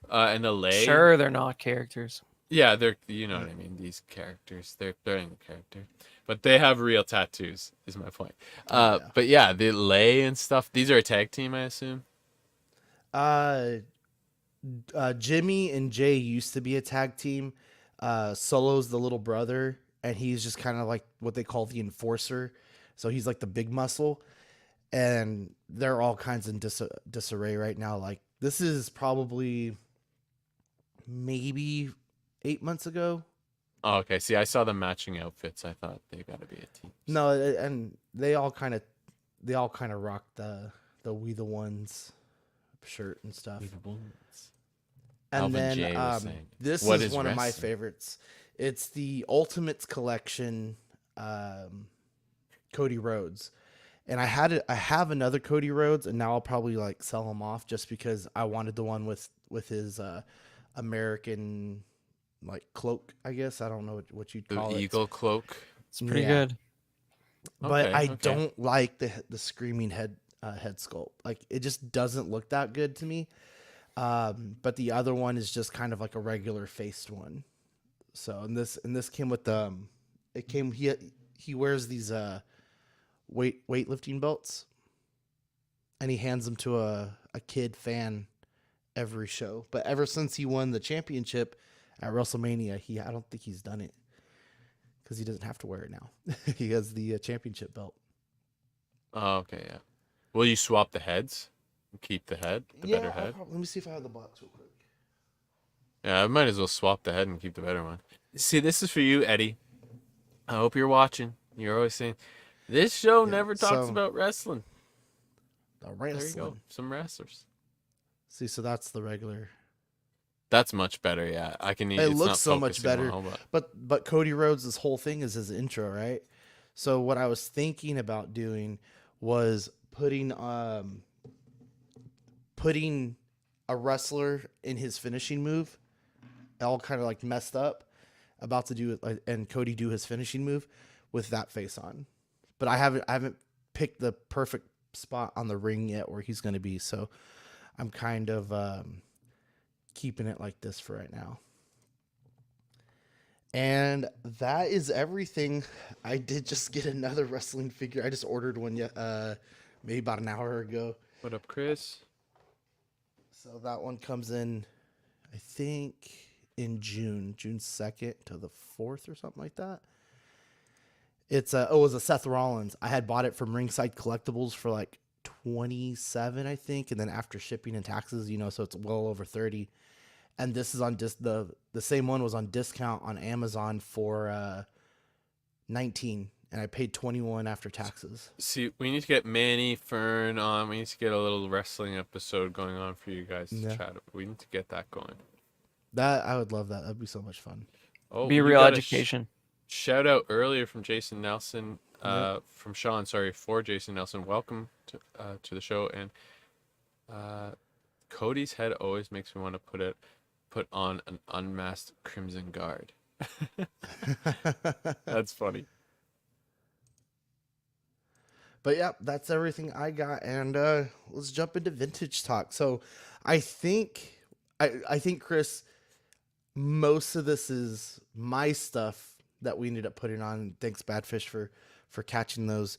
And the leg. Sure, they're not characters. Yeah, they're you know what I mean. These characters, they're in character, but they have real tattoos. Is my point. Yeah. But yeah, the lay and stuff. These are a tag team, I assume. Uh, Jimmy and Jay used to be a tag team. Solo's the little brother, and he's just kind of like what they call the enforcer. So he's like the big muscle, and they're all kinds in disarray right now. Like this is probably maybe 8 months ago. Oh, okay. See, I saw the matching outfits. I thought they got to be a team. No, and they all kind of rock the We the Ones shirt and stuff. We the Ones. And Alvin then J was saying, this "What is is one of my wrestling?" favorites. It's the Ultimates Collection, Cody Rhodes, and I have another Cody Rhodes, and now I'll probably like sell him off just because I wanted the one with his American like cloak. I guess I don't know what you'd The call it. eagle cloak. It's pretty Yeah. good. But Okay, I okay. don't like the screaming head sculpt. Like it just doesn't look that good to me. But the other one is just kind of like a regular faced one. So and this came with the he wears these weightlifting belts, and he hands them to a kid fan every show. But ever since he won the championship at WrestleMania, I don't think he's done it because he doesn't have to wear it now. He has the championship belt. Oh, okay, yeah. Will you swap the heads? Keep the head, the better head. Let me see if I have the box real quick. Yeah, I might as well swap the head and keep the better one. See, this is for you, Eddie. I hope you're watching. You're always saying, this show Yeah, never talks so- about wrestling. The There you go. wrestling. Some wrestlers. See, so that's the regular. That's much better, yeah. I can. It it's looks not so much focusing better. well, But Cody Rhodes, this whole thing is his intro, right? So what I was thinking about doing was putting a wrestler in his finishing move, all kind of like messed up, about to do it, and Cody do his finishing move with that face on. But I haven't picked the perfect spot on the ring yet where he's going to be. So I'm kind of keeping it like this for right now. And that is everything. I did just get another wrestling figure. I just ordered one maybe about an hour ago. What up, Chris? So that one comes in, I think, in June 2nd to the 4th or something like that. It was a Seth Rollins. I had bought it from Ringside Collectibles for like 27, I think, and then after shipping and taxes, so it's well over 30. And this is on the same one was on discount on Amazon for 19, and I paid 21 after taxes. See, we need to get Manny Fern on. We need to get a little wrestling episode going on for you guys to chat. We need to get that going. That I would love that. That'd be so much fun. Oh, Be a we real got a education. shout out earlier from Jason Nelson, Yep. from Sean. Sorry, for Jason Nelson. Welcome to the show. And Cody's head always makes me want to put on an unmasked Crimson Guard. That's funny. But yeah, that's everything I got, and let's jump into vintage talk. So, I think Chris, most of this is my stuff that we ended up putting on. Thanks, Badfish, for catching those.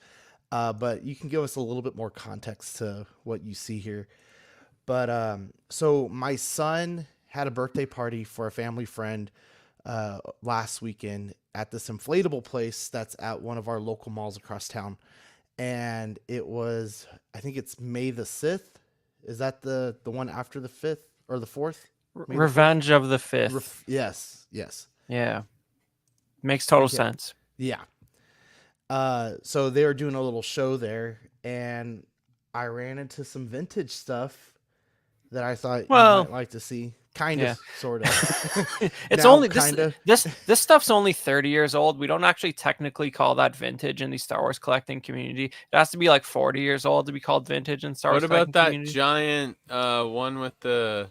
But you can give us a little bit more context to what you see here. But so my son had a birthday party for a family friend last weekend at this inflatable place that's at one of our local malls across town. And it was, I think it's May the 6th. Is that the one after the 5th or the 4th? May the Revenge of the Fifth. 4th? Yes. Yeah. Makes total Okay. sense. Yeah. So they were doing a little show there, and I ran into some vintage stuff that I thought Well, you might like to see. Kind of, yeah. sort of. It's Now, only kinda. this stuff's only 30 years old. We don't actually technically call that vintage in the Star Wars collecting community. It has to be like 40 years old to be called vintage in Star Wars What about collecting that community. giant one with the?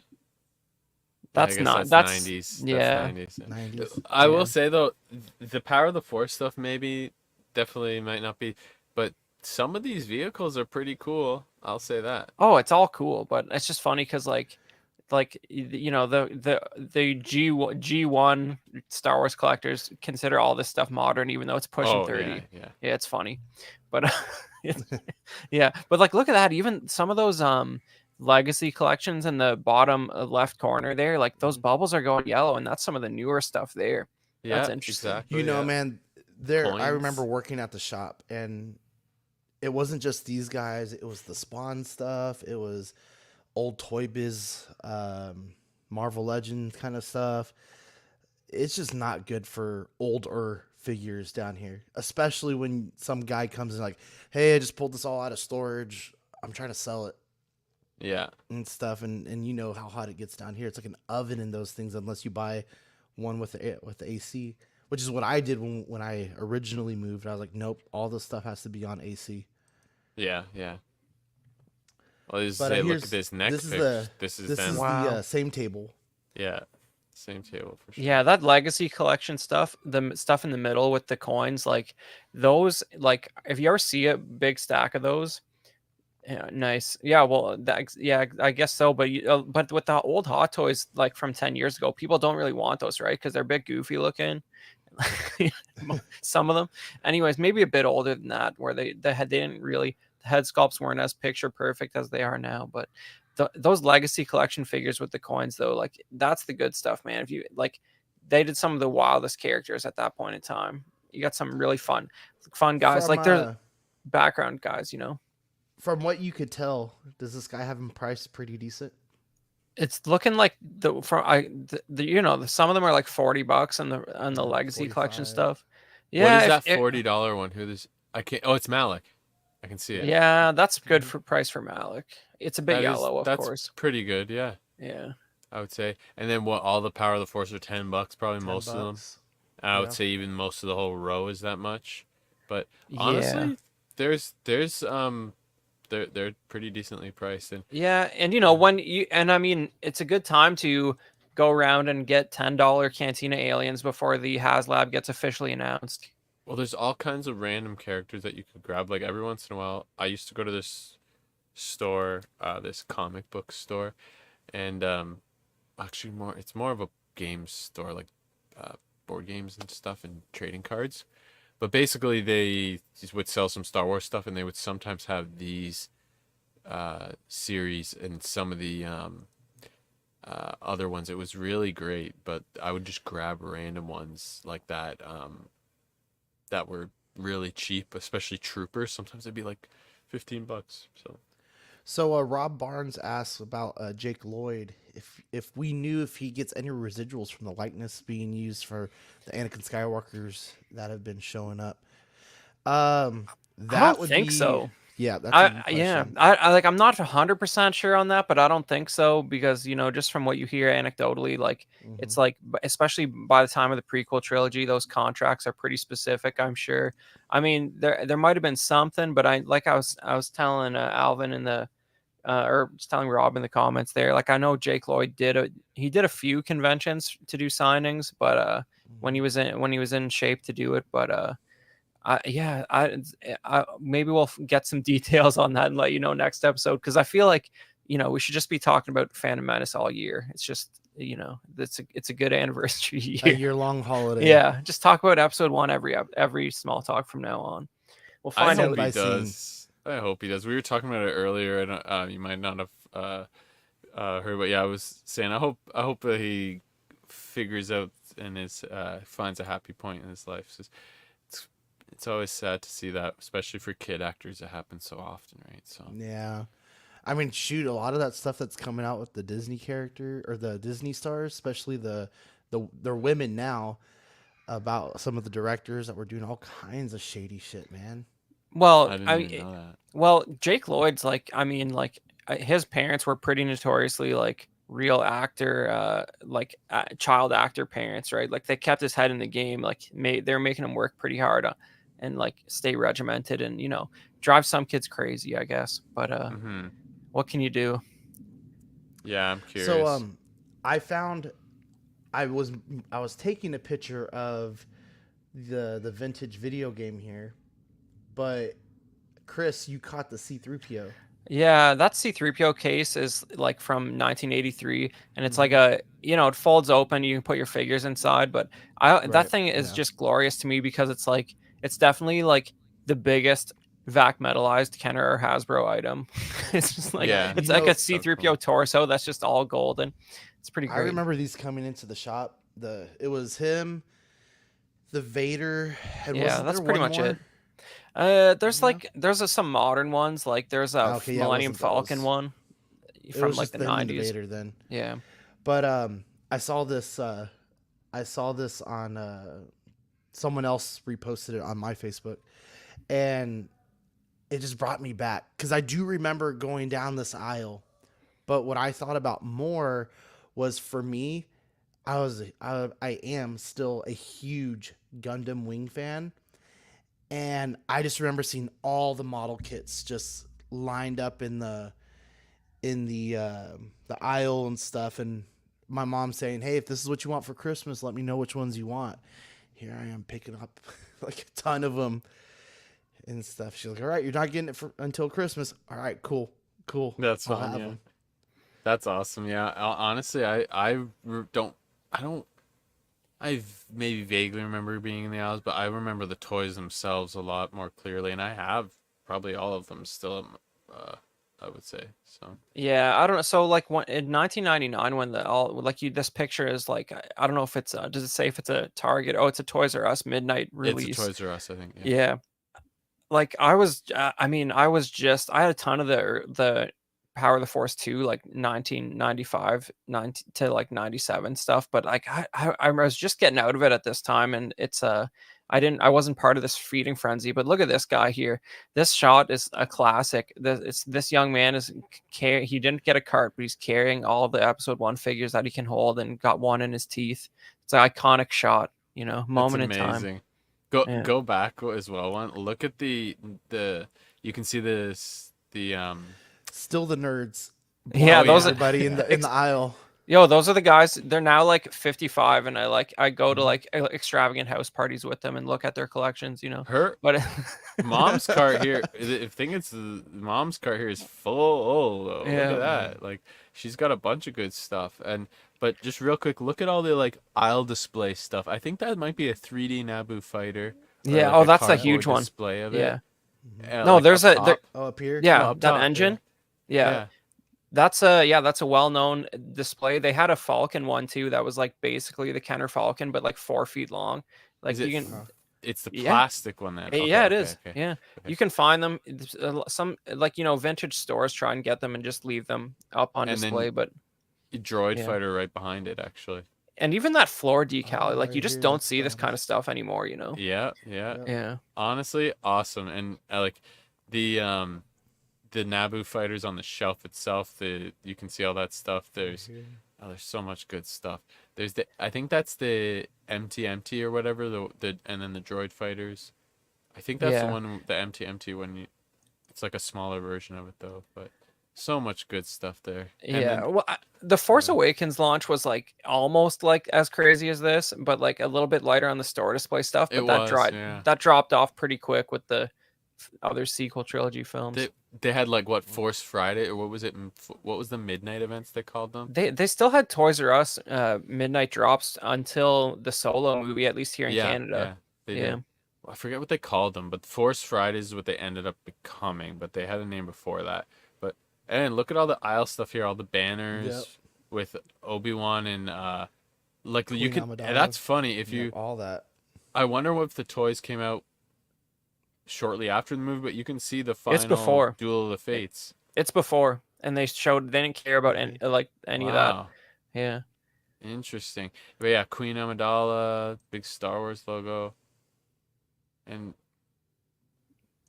That's I guess not- that's that's- 90s. yeah. That's 90s. 90s. I Yeah. will say though, the Power of the Force stuff maybe definitely might not be, but some of these vehicles are pretty cool. I'll say that. Oh, it's all cool, but it's just funny because like like the G1 Star Wars collectors consider all this stuff modern, even though it's pushing 30. Yeah. Yeah, it's funny, but yeah, but like look at that. Even some of those legacy collections in the bottom left corner there, like those bubbles are going yellow, and that's some of the newer stuff there. That's Yeah, interesting. exactly. You know, yeah. man, I remember Coins. working at the shop, and it wasn't just these guys. It was the Spawn stuff. It was old Toy Biz, Marvel Legends kind of stuff. It's just not good for older figures down here, especially when some guy comes in like, "Hey, I just pulled this all out of storage. I'm trying to sell it Yeah. and stuff." And you know how hot it gets down here. It's like an oven in those things unless you buy one with the AC, which is what I did when I originally moved. I was like, "Nope, all this stuff has to be on AC." Yeah. Well, But look at this neck this is picture. This is them. Wow. same table. Yeah. Same table for sure. Yeah, that legacy collection stuff, the stuff in the middle with the coins, like those, like if you ever see a big stack of those, yeah, nice. Yeah, well, yeah, I guess so. But but with the old Hot Toys, like from 10 years ago, people don't really want those, right? Because they're a bit goofy looking. Some of them, anyways, maybe a bit older than that, where they didn't really, the head sculpts weren't as picture perfect as they are now, but. Those legacy collection figures with the coins, though, like that's the good stuff, man. If you like, they did some of the wildest characters at that point in time. You got some really fun guys, From like they're background guys, you know. from what you could tell, does this guy have him priced pretty decent? It's looking like some of them are like $40 on the legacy collection 45. stuff. What Yeah, is that $40 one? Who this? I can't. Oh, it's Malik. I can see it. yeah, that's good for price for Malik. It's a bit yellow, of that's course. pretty good. Yeah, Yeah. I would say. And then what? All the Power of the Force are $10, probably 10 most of them. bucks. I would Yeah. say even most of the whole row is that much. But Yeah. honestly, there's they're pretty decently priced. And Yeah, and I mean, it's a good time to go around and get $10 Cantina aliens before the HasLab gets officially announced. well, there's all kinds of random characters that you could grab. Like every once in a while, I used to go to this store, this comic book store, and actually it's more of a game store, like board games and stuff and trading cards. But basically, they just would sell some Star Wars stuff, and they would sometimes have these series and some of the other ones. It was really great, but I would just grab random ones like that that were really cheap, especially Troopers. Sometimes they'd be like $15. So Rob Barnes asks about Jake Lloyd. If we knew if he gets any residuals from the likeness being used for the Anakin Skywalkers that have been showing up. I That don't would think be so. Yeah, that's a good Yeah, question. I like, I'm not 100% sure on that, but I don't think so because just from what you hear anecdotally, like it's Mhm. like, especially by the time of the prequel trilogy, those contracts are pretty specific, I'm sure. I mean, there might have been something, but I was telling Alvin in the or just telling Rob in the comments there, like I know Jake Lloyd did a few conventions to do signings, but when he was in shape to do it, but maybe we'll get some details on that and let you know next episode, because I feel like we should just be talking about Phantom Menace all year. It's just it's a good anniversary A year. year-long holiday. Yeah, just talk about episode 1 every small talk from now on. We'll I find Scene hope out. he by scene. does. I hope he does. We were talking about it earlier, and you might not have heard, but yeah, I was saying I hope that he figures out and finds a happy point in his life. It's always sad to see that, especially for kid actors. It happens so often, right? So Yeah. I mean, shoot, a lot of that stuff that's coming out with the Disney character or the Disney stars, especially they're women now, about some of the directors that were doing all kinds of shady shit, man. Well, I didn't even know that. well, Jake Lloyd's like, I mean, like his parents were pretty notoriously like real actor, child actor parents, right? Like they kept his head in the game, like they're making him work pretty hard and like stay regimented and drive some kids crazy, I guess. But Mm-hmm. what can you do? Yeah, I'm curious. So I found I was taking a picture of the vintage video game here, but Chris, you caught the C-3PO. Yeah, that C-3PO case is like from 1983, and it's like Mhm. a, it folds open. You can put your figures inside, but that Right. thing is Yeah. just glorious to me because it's like it's definitely like the biggest vac metalized Kenner or Hasbro item. It's just like Yeah, it's You like a know, so C-3PO cool. torso that's just all golden. It's pretty I great. remember these coming into the shop. It was him, the Vader, and Yeah, wasn't that's there pretty one much it. more? There's No. some modern ones, like there's a Okay, yeah, it Millennium wasn't Falcon those. one It from was like just the them and the 90s. Vader then. Yeah. But I saw this. I saw this on someone else reposted it on my Facebook, and it just brought me back because I do remember going down this aisle. But what I thought about more was, for me, I am still a huge Gundam Wing fan, and I just remember seeing all the model kits just lined up in the aisle and stuff, and my mom saying, "Hey, if this is what you want for Christmas, let me know which ones you want." Here I am picking up like a ton of them and stuff. She's like, "All right, you're not getting it until Christmas." All right, cool. That's I'll fine. have Yeah, them. that's awesome. Yeah, honestly, don't I don't I maybe vaguely remember being in the aisles, but I remember the toys themselves a lot more clearly, and I have probably all of them still. I would say so. Yeah, I don't know. So like in 1999, when this picture is like, I don't know if it's does it say if it's a Target? Oh, it's a Toys R Us midnight It's a release. Toys R Us, I think. Yeah. Yeah, like I had a ton of the Power of the Force 2, like 1995 to like 97 stuff, but like I was just getting out of it at this time, and I wasn't part of this feeding frenzy. But look at this guy here. This shot is a classic. This young man he didn't get a cart, but he's carrying all of the episode 1 figures that he can hold, and got one in his teeth. It's an iconic shot, It's moment in time. amazing. Yeah. Go back as well. Look at the you can see the. Still the nerds Yeah, Oh blocking those yeah. everybody in the aisle. those are the guys. They're now like 55, and I go to Mhm. like extravagant house parties with them and look at their collections. Her But mom's cart here. The thing is, the mom's cart here is full. Though. Look at yeah, that. Like she's got a bunch of good stuff. But just real quick, look at all the like aisle display stuff. I think that might be a 3D Naboo fighter or yeah. like Oh, a that's a cardboard huge one. display of it. Yeah. Mhm. No, Like there's up top. Oh, up here. No, yeah, up that top engine. there. Yeah, Yeah. that's a well-known display. They had a Falcon one too that was like basically the Kenner Falcon, but like 4 feet long. Is Like it? you can, It's the yeah, plastic one then. yeah, it Okay. is. Yeah, Okay. you can find them. Some like vintage stores try and get them and just leave them up on And then display, but droid yeah. fighter right behind it actually. And even that floor decal, Oh, like you right just here. don't That's see this kind of stuff anymore. Yeah. Yep. Yeah. Honestly, awesome. And I like the Naboo fighters on the shelf itself. You can see all that stuff. There's so much good stuff. I think that's the MT or whatever, and then the droid fighters. I think that's the Yeah. one, the MT it's like a smaller version of it though, but so much good stuff there. And Yeah. then Well, the Force yeah, Awakens launch was like almost like as crazy as this, but like a little bit lighter on the store display stuff. it But was, yeah. that dropped off pretty quick with the other sequel trilogy films. They had like what, Force Friday, or what was it? What was the midnight events they called them? They still had Toys R Us midnight drops until the Solo movie, at least here in Yeah, Canada. they Yeah. did. I forget what they called them, but Force Fridays is what they ended up becoming. But they had a name before that. But and look at all the aisle stuff here, all the banners Yep. with Obi-Wan and like you Queen could. Amidala. That's funny if Yep, you. all that. I wonder what if the toys came out shortly after the movie, but you can see the It's final before. Duel of the Fates. It's before, and they didn't care about any of that. Wow, Yeah. interesting. But yeah, Queen Amidala, big Star Wars logo, and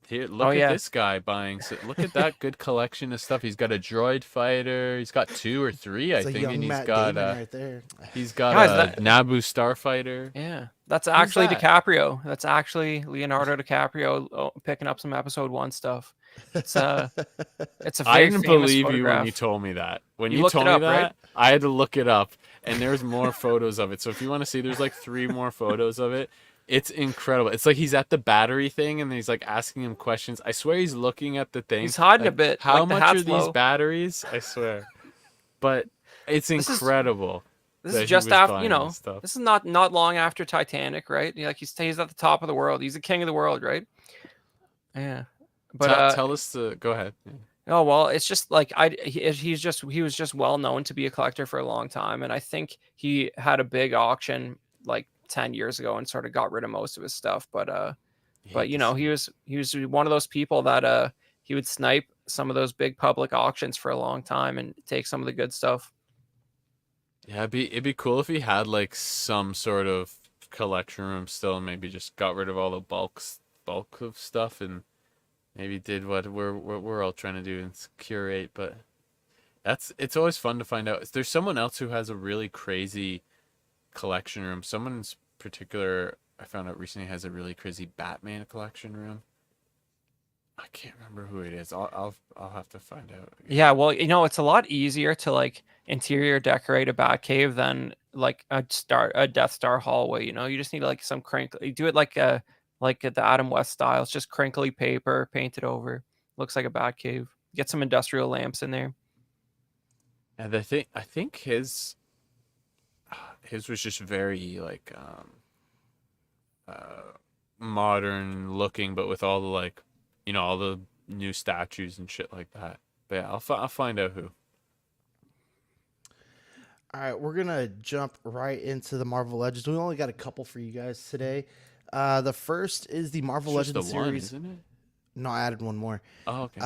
here, Oh look at yeah. this guy buying. Look at that good collection of stuff. He's got a droid fighter. He's got 2 or 3, I It's like think, young and Matt Damon right there. he's got Guys, a Naboo starfighter. Yeah, that's actually that? DiCaprio. That's actually Leonardo DiCaprio picking up some episode 1 stuff. It's a I very didn't famous believe you when photograph. you told me that. When You you looked told it me up, right? that, I had to look it up, and there's more photos of it. So if you want to see, there's like 3 more photos of it. It's incredible. It's like he's at the battery thing and he's like asking him questions. I swear he's looking at the thing. He's hiding a Like, bit. how Like the much are hat's these low. batteries? I swear. But it's This is incredible this is that he just was after, you buying this know, stuff. this is not long after Titanic, right? Like he stays at the top of the world. He's the king of the world, right? Yeah. But Tell us to go ahead. oh well, it's just like he was just well known to be a collector for a long time, and I think he had a big auction like 10 years ago and sort of got rid of most of his stuff. But you know, he was one of those people that he would snipe some of those big public auctions for a long time and take some of the good stuff. Yeah, it'd be cool if he had like some sort of collection room still, and maybe just got rid of all the bulk of stuff, and maybe did what we're all trying to do and curate. But it's always fun to find out. There's someone else who has a really crazy collection room. Someone in particular I found out recently has a really crazy Batman collection room. I can't remember who it is. I'll have to find out. Yeah, well, you know, it's a lot easier to like interior decorate a Batcave than like a Death Star hallway. You know, you just need like some crinkly. You do it like the Adam West style. It's just crinkly paper, paint it over. Looks like a Batcave. Get some industrial lamps in there. And I think his was just very like modern looking, but with all the like, all the new statues and shit like that. But yeah, I'll find out who. All right, we're gonna jump right into the Marvel Legends. We only got a couple for you guys today. The first is the Marvel It's just Legends the one, series. isn't it? No, I added one more. Oh, okay.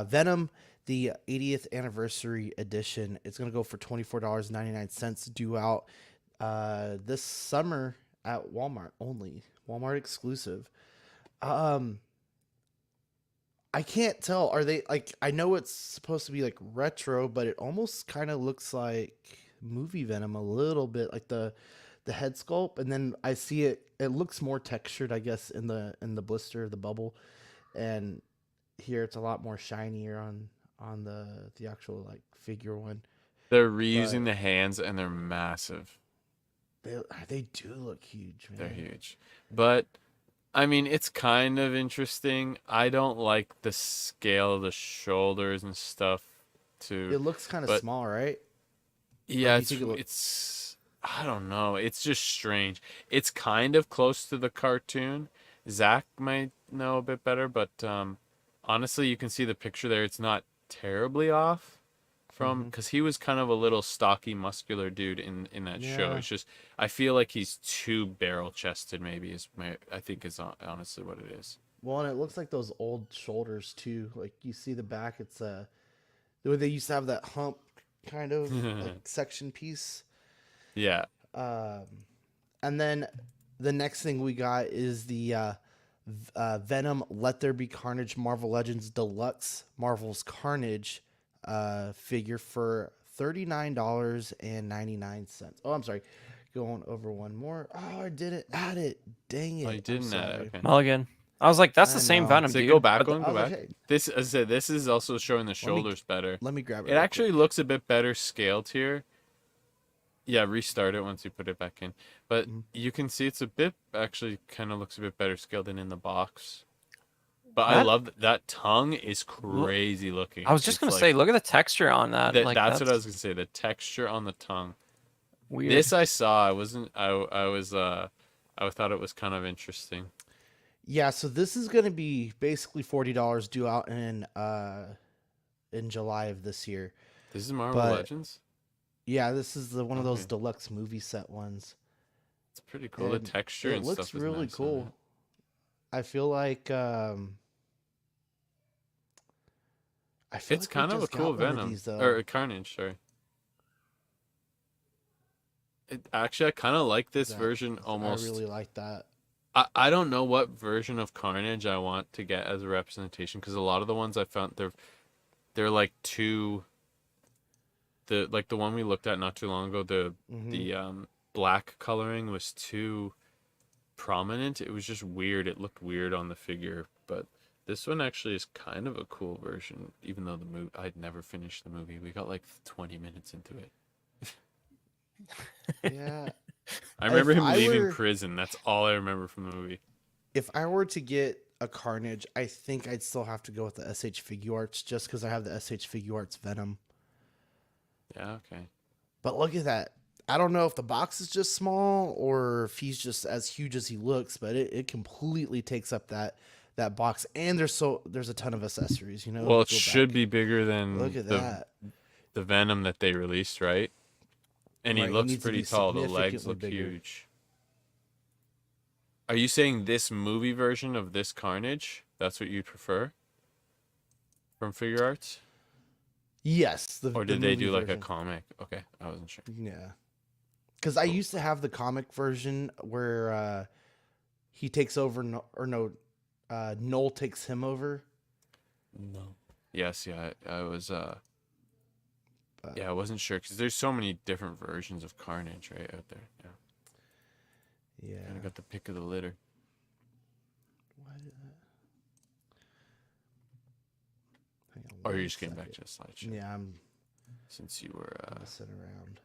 Venom, the 80th anniversary edition. It's gonna go for $24.99, due out this summer at Walmart only. Walmart exclusive. I can't tell. Are they like? I know it's supposed to be like retro, but it almost kind of looks like movie Venom a little bit, like the head sculpt. And then I see it. It looks more textured, I guess, in the blister, the bubble, and here it's a lot more shinier on the actual like figure one. They're reusing But the hands and they're massive. they do look huge, man. They're huge. But I mean, it's kind of interesting. I don't like the scale of the shoulders and stuff too. It looks kind of But small, right? yeah, you it's think it look- it's I don't know. It's just strange. It's kind of close to the cartoon. Zach might know a bit better, but honestly, you can see the picture there. It's not terribly off from, because he was kind of a little stocky, muscular dude in that show. Yeah. It's just I feel like he's too barrel chested. Maybe I think is honestly what it is. Well, and it looks like those old shoulders too. Like you see the back, it's the way they used to have that hump kind of like section piece. Yeah. And then the next thing we got is the Venom Let There Be Carnage Marvel Legends Deluxe Marvel's Carnage figure for $39.99. Oh, I'm sorry. Going over one more. Oh, I didn't add it. Dang it. Oh, you didn't add it. Sorry. Okay. Mulligan. I was like, that's I the same know. Venom, So dude. go back But one. I Go was back. like, hey, This, as I said, this is also showing the shoulders better. let me grab it. It real actually quick. looks a bit better scaled here. Yeah, restart it once you put it back in. But you can see it's a bit, actually kind of looks a bit better scaled than in the box. But I That- love that tongue is crazy looking. I was just It's gonna like- say, look at the texture on that. Like that's what I was gonna say. The texture on the tongue. weird. This I saw. I wasn't. I thought it was kind of interesting. Yeah, so this is going to be basically $40 due out in July of this year. This is Marvel But- Legends. Yeah, this is one of those Okay. deluxe movie set ones. It's pretty cool. And The texture it and looks stuff is really nice on cool. it. I feel like I feel It's like we kind of a just cool got one of Venom these, though. or Carnage. Sorry. Actually, I kind of like this That- version almost. I really like that. I don't know what version of Carnage I want to get as a representation, because a lot of the ones I found they're like too. The one we looked at not too long ago, the black coloring was too prominent. It was just weird. It looked weird on the figure, but this one actually is kind of a cool version, even though the movie, I'd never finished the movie. We got like 20 minutes into it. Yeah, I remember If him I leaving were prison. That's all I remember from the movie. if I were to get a Carnage, I think I'd still have to go with the SH Figure Arts just because I have the SH Figure Arts Venom. Yeah, okay. But look at that. I don't know if the box is just small or if he's just as huge as he looks, but it completely takes up that box. And there's a ton of accessories, you know. Well, it Go should back. be bigger Look than at that. the Venom that they released, right? And he Right, he looks needs to pretty be tall. The legs significantly look bigger. huge. Are you saying this movie version of this Carnage? That's what you'd prefer from Figure Arts? Yes, Or the did they movie do like a version. comic? Okay, I wasn't sure. Yeah, because I used to have the comic version where he takes over, Noel takes him over. No. Yes, yeah, I was But yeah, I wasn't sure because there's so many different versions of Carnage right out there. Yeah, yeah. kind of got the pick of the litter. Why did that? Hang on Or you're one just getting back second. to the slideshow Yeah, I'm since you were messing around.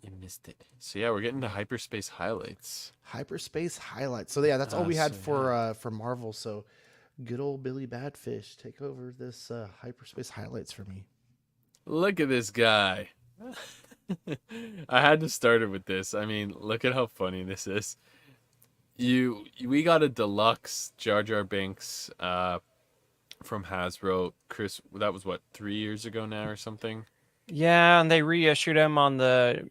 you missed it. So yeah, we're getting to hyperspace highlights. Hyperspace highlights. So yeah, that's all we had So, for Marvel. So good old Billy Badfish, take over this hyperspace highlights for me. Look at this guy. I had to start it with this. I mean, look at how funny this is. We got a deluxe Jar Jar Binks from Hasbro. Chris, that was what, 3 years ago now or something? Yeah, and they reissued him on the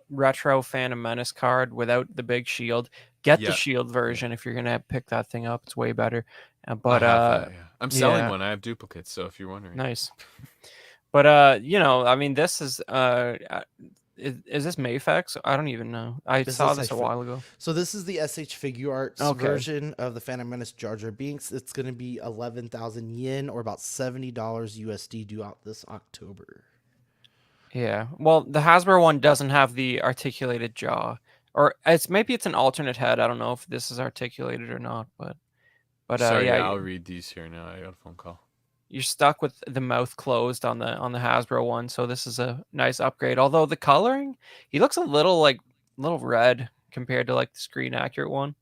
retro Phantom Menace card without the big shield. Get the Yeah. shield version if you're gonna pick that thing up. It's way better. I have that, yeah. I'm selling yeah, one. I have duplicates, so if you're wondering. nice. But I mean, this is is this Mafex? I don't even know. I This saw is this a SH while ago. So this is the SH Figure Arts Okay. version of the Phantom Menace Jar Jar Binks. It's going to be 11,000 yen or about $70 USD due out this October. Yeah. Well, the Hasbro one doesn't have the articulated jaw, or maybe it's an alternate head. I don't know if this is articulated or not, but Sorry, yeah, yeah, I'll read these here now. I got a phone call. you're stuck with the mouth closed on the Hasbro one, so this is a nice upgrade. Although the coloring, he looks a little red compared to like the screen accurate one.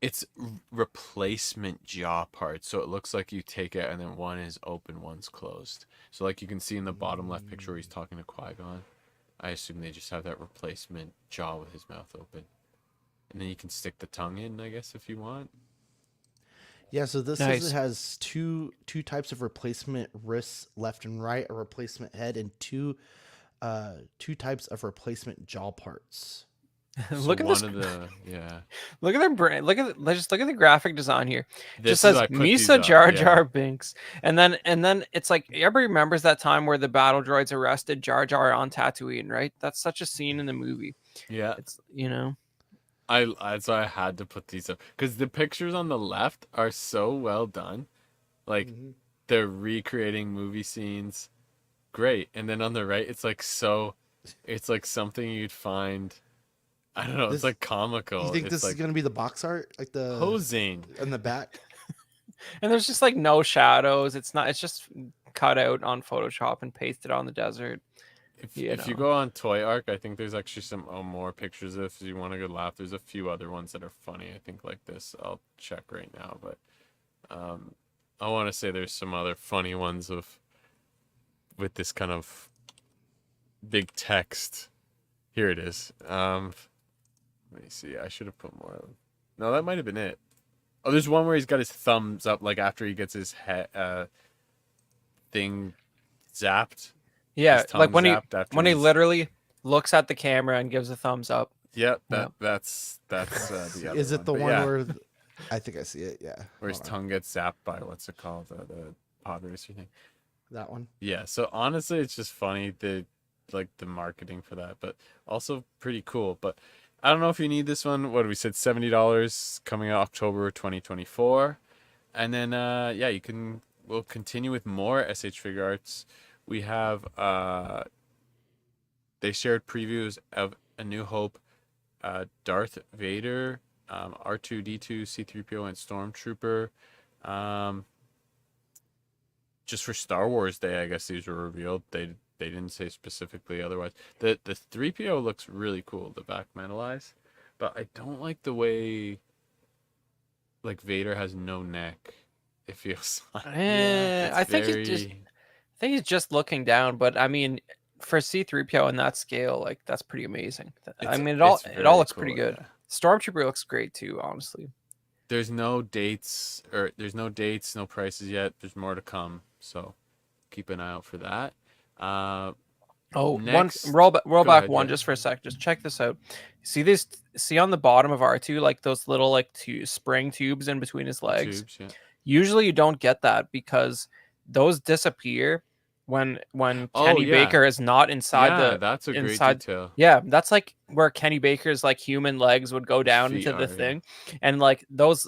It's replacement jaw parts, so it looks like you take it and then one is open, one's closed. So like you can see in the bottom left picture where he's talking to Qui-Gon. I assume they just have that replacement jaw with his mouth open. And then you can stick the tongue in, I guess, if you want. Yeah, so this Nice. it has two types of replacement wrists, left and right, a replacement head, and two types of replacement jaw parts. Look at one this. of the yeah. Look at their brand. Just look at the graphic design here. This Just says I put these Misa up, Jar yeah. Jar Binks, and then it's like everybody remembers that time where the battle droids arrested Jar Jar on Tatooine, right? That's such a scene in the movie. Yeah. It's So I had to put these up because the pictures on the left are so well done, like they're recreating movie scenes, great. And then on the right, it's like something you'd find. I don't know. It's like comical. You think it's this like is going to be the box art, like the posing in the back? and there's just like no shadows. It's not. It's just cut out on Photoshop and pasted on the desert. If You you know. go on Toy Arc, I think there's actually some more pictures if you want a good laugh. There's a few other ones that are funny. I think like this. I'll check right now, but I want to say there's some other funny ones with this kind of big text. Here it is. Let me see. I should have put more. No, that might have been it. Oh, there's one where he's got his thumbs up, like after he gets his thing zapped. Yeah, His tongue like when zapped after he he's- literally looks at the camera and gives a thumbs up. Yep, Yeah. that's the other Is it the But one yeah, where I think I see it? Yeah, where his Hold on. tongue gets zapped by what's it called, the pod racer thing? That one. Yeah. So honestly, it's just funny the marketing for that, but also pretty cool. But I don't know if you need this one. What we said, $70 coming out October 2024, and then we'll continue with more SH Figure Arts. We have they shared previews of A New Hope, Darth Vader, R2D2, C3PO, and Stormtrooper. Just for Star Wars Day, I guess these were revealed. They they didn't say specifically otherwise. The 3PO looks really cool, the back metalized, but I don't like the way like Vader has no neck. It feels like it's I think he's just looking down, but I mean, for C-3PO in that scale, like that's pretty amazing. I mean, it all very looks cool, pretty good. yeah. Stormtrooper looks great too, honestly. There's no dates, no prices yet. There's more to come, so keep an eye out for that. Next, roll go back ahead, one yeah. just for a sec. Just check this out. See on the bottom of R2, like those little like spring tubes in between his legs. Tubes, yeah. Usually you don't get that because those disappear when Oh, Kenny yeah. Baker is not inside Yeah, the that's a great inside. detail. Yeah, that's like where Kenny Baker's like human legs would go down feet into the are, yeah. thing, and like those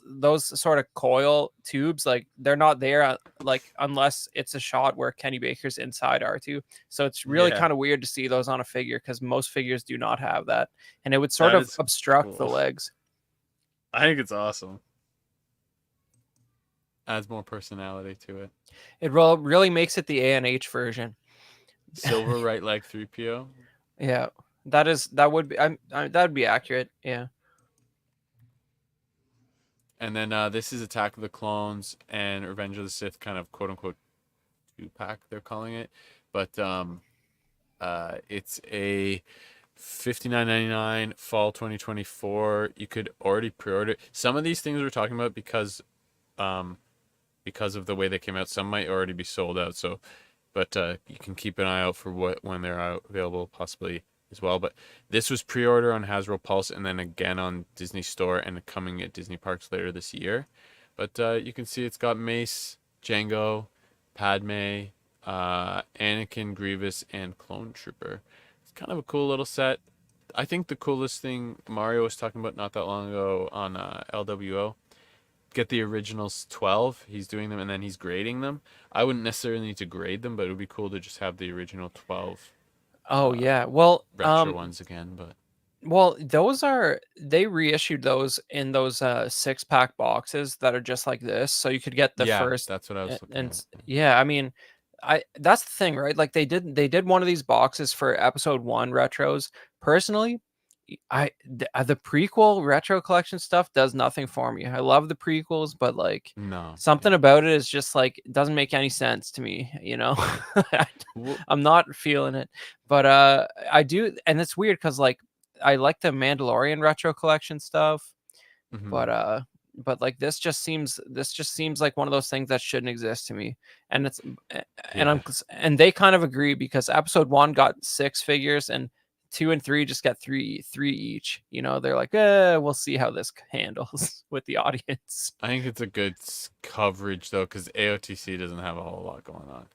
sort of coil tubes, like they're not there like unless it's a shot where Kenny Baker's inside R2. So it's really Yeah. kind of weird to see those on a figure because most figures do not have that, and it would sort That of is obstruct the cool. legs. I think it's awesome. Adds more personality to it. It really makes it the ANH version. Silver right leg 3PO. Yeah, that would be that would be accurate. Yeah. And then this is Attack of the Clones and Revenge of the Sith, kind of quote unquote 2-pack they're calling it, but it's a $59.99 fall 2024. You could already pre-order some of these things we're talking about because of the way they came out. Some might already be sold out, so but you can keep an eye out for when they're out available possibly as well. But this was pre-order on Hasbro Pulse and then again on Disney Store and coming at Disney Parks later this year. But you can see it's got Mace, Jango, Padme, Anakin, Grievous, and Clone Trooper. It's kind of a cool little set. I think the coolest thing Mario was talking about not that long ago on LWO, get the originals 12. He's doing them and then he's grading them. I wouldn't necessarily need to grade them, but it would be cool to just have the original 12. Oh yeah. Well, retro ones again, but well, they reissued those in those 6-pack boxes that are just like this, so you could get the yeah, first. that's what I was looking at. Yeah, I mean, that's the thing, right? Like they did one of these boxes for episode 1 retros. Personally, the prequel retro collection stuff does nothing for me. I love the prequels, but like No, something about it is just like it doesn't make any sense to me, you know. I'm not feeling it, but I do, and it's weird because like I like the Mandalorian retro collection stuff, but like this just seems like one of those things that shouldn't exist to me, and it's and they kind of agree because episode 1 got 6 figures and 2 and 3 just got three each. You know, they're like, we'll see how this handles with the audience. I think it's a good coverage though, because AOTC doesn't have a whole lot going on.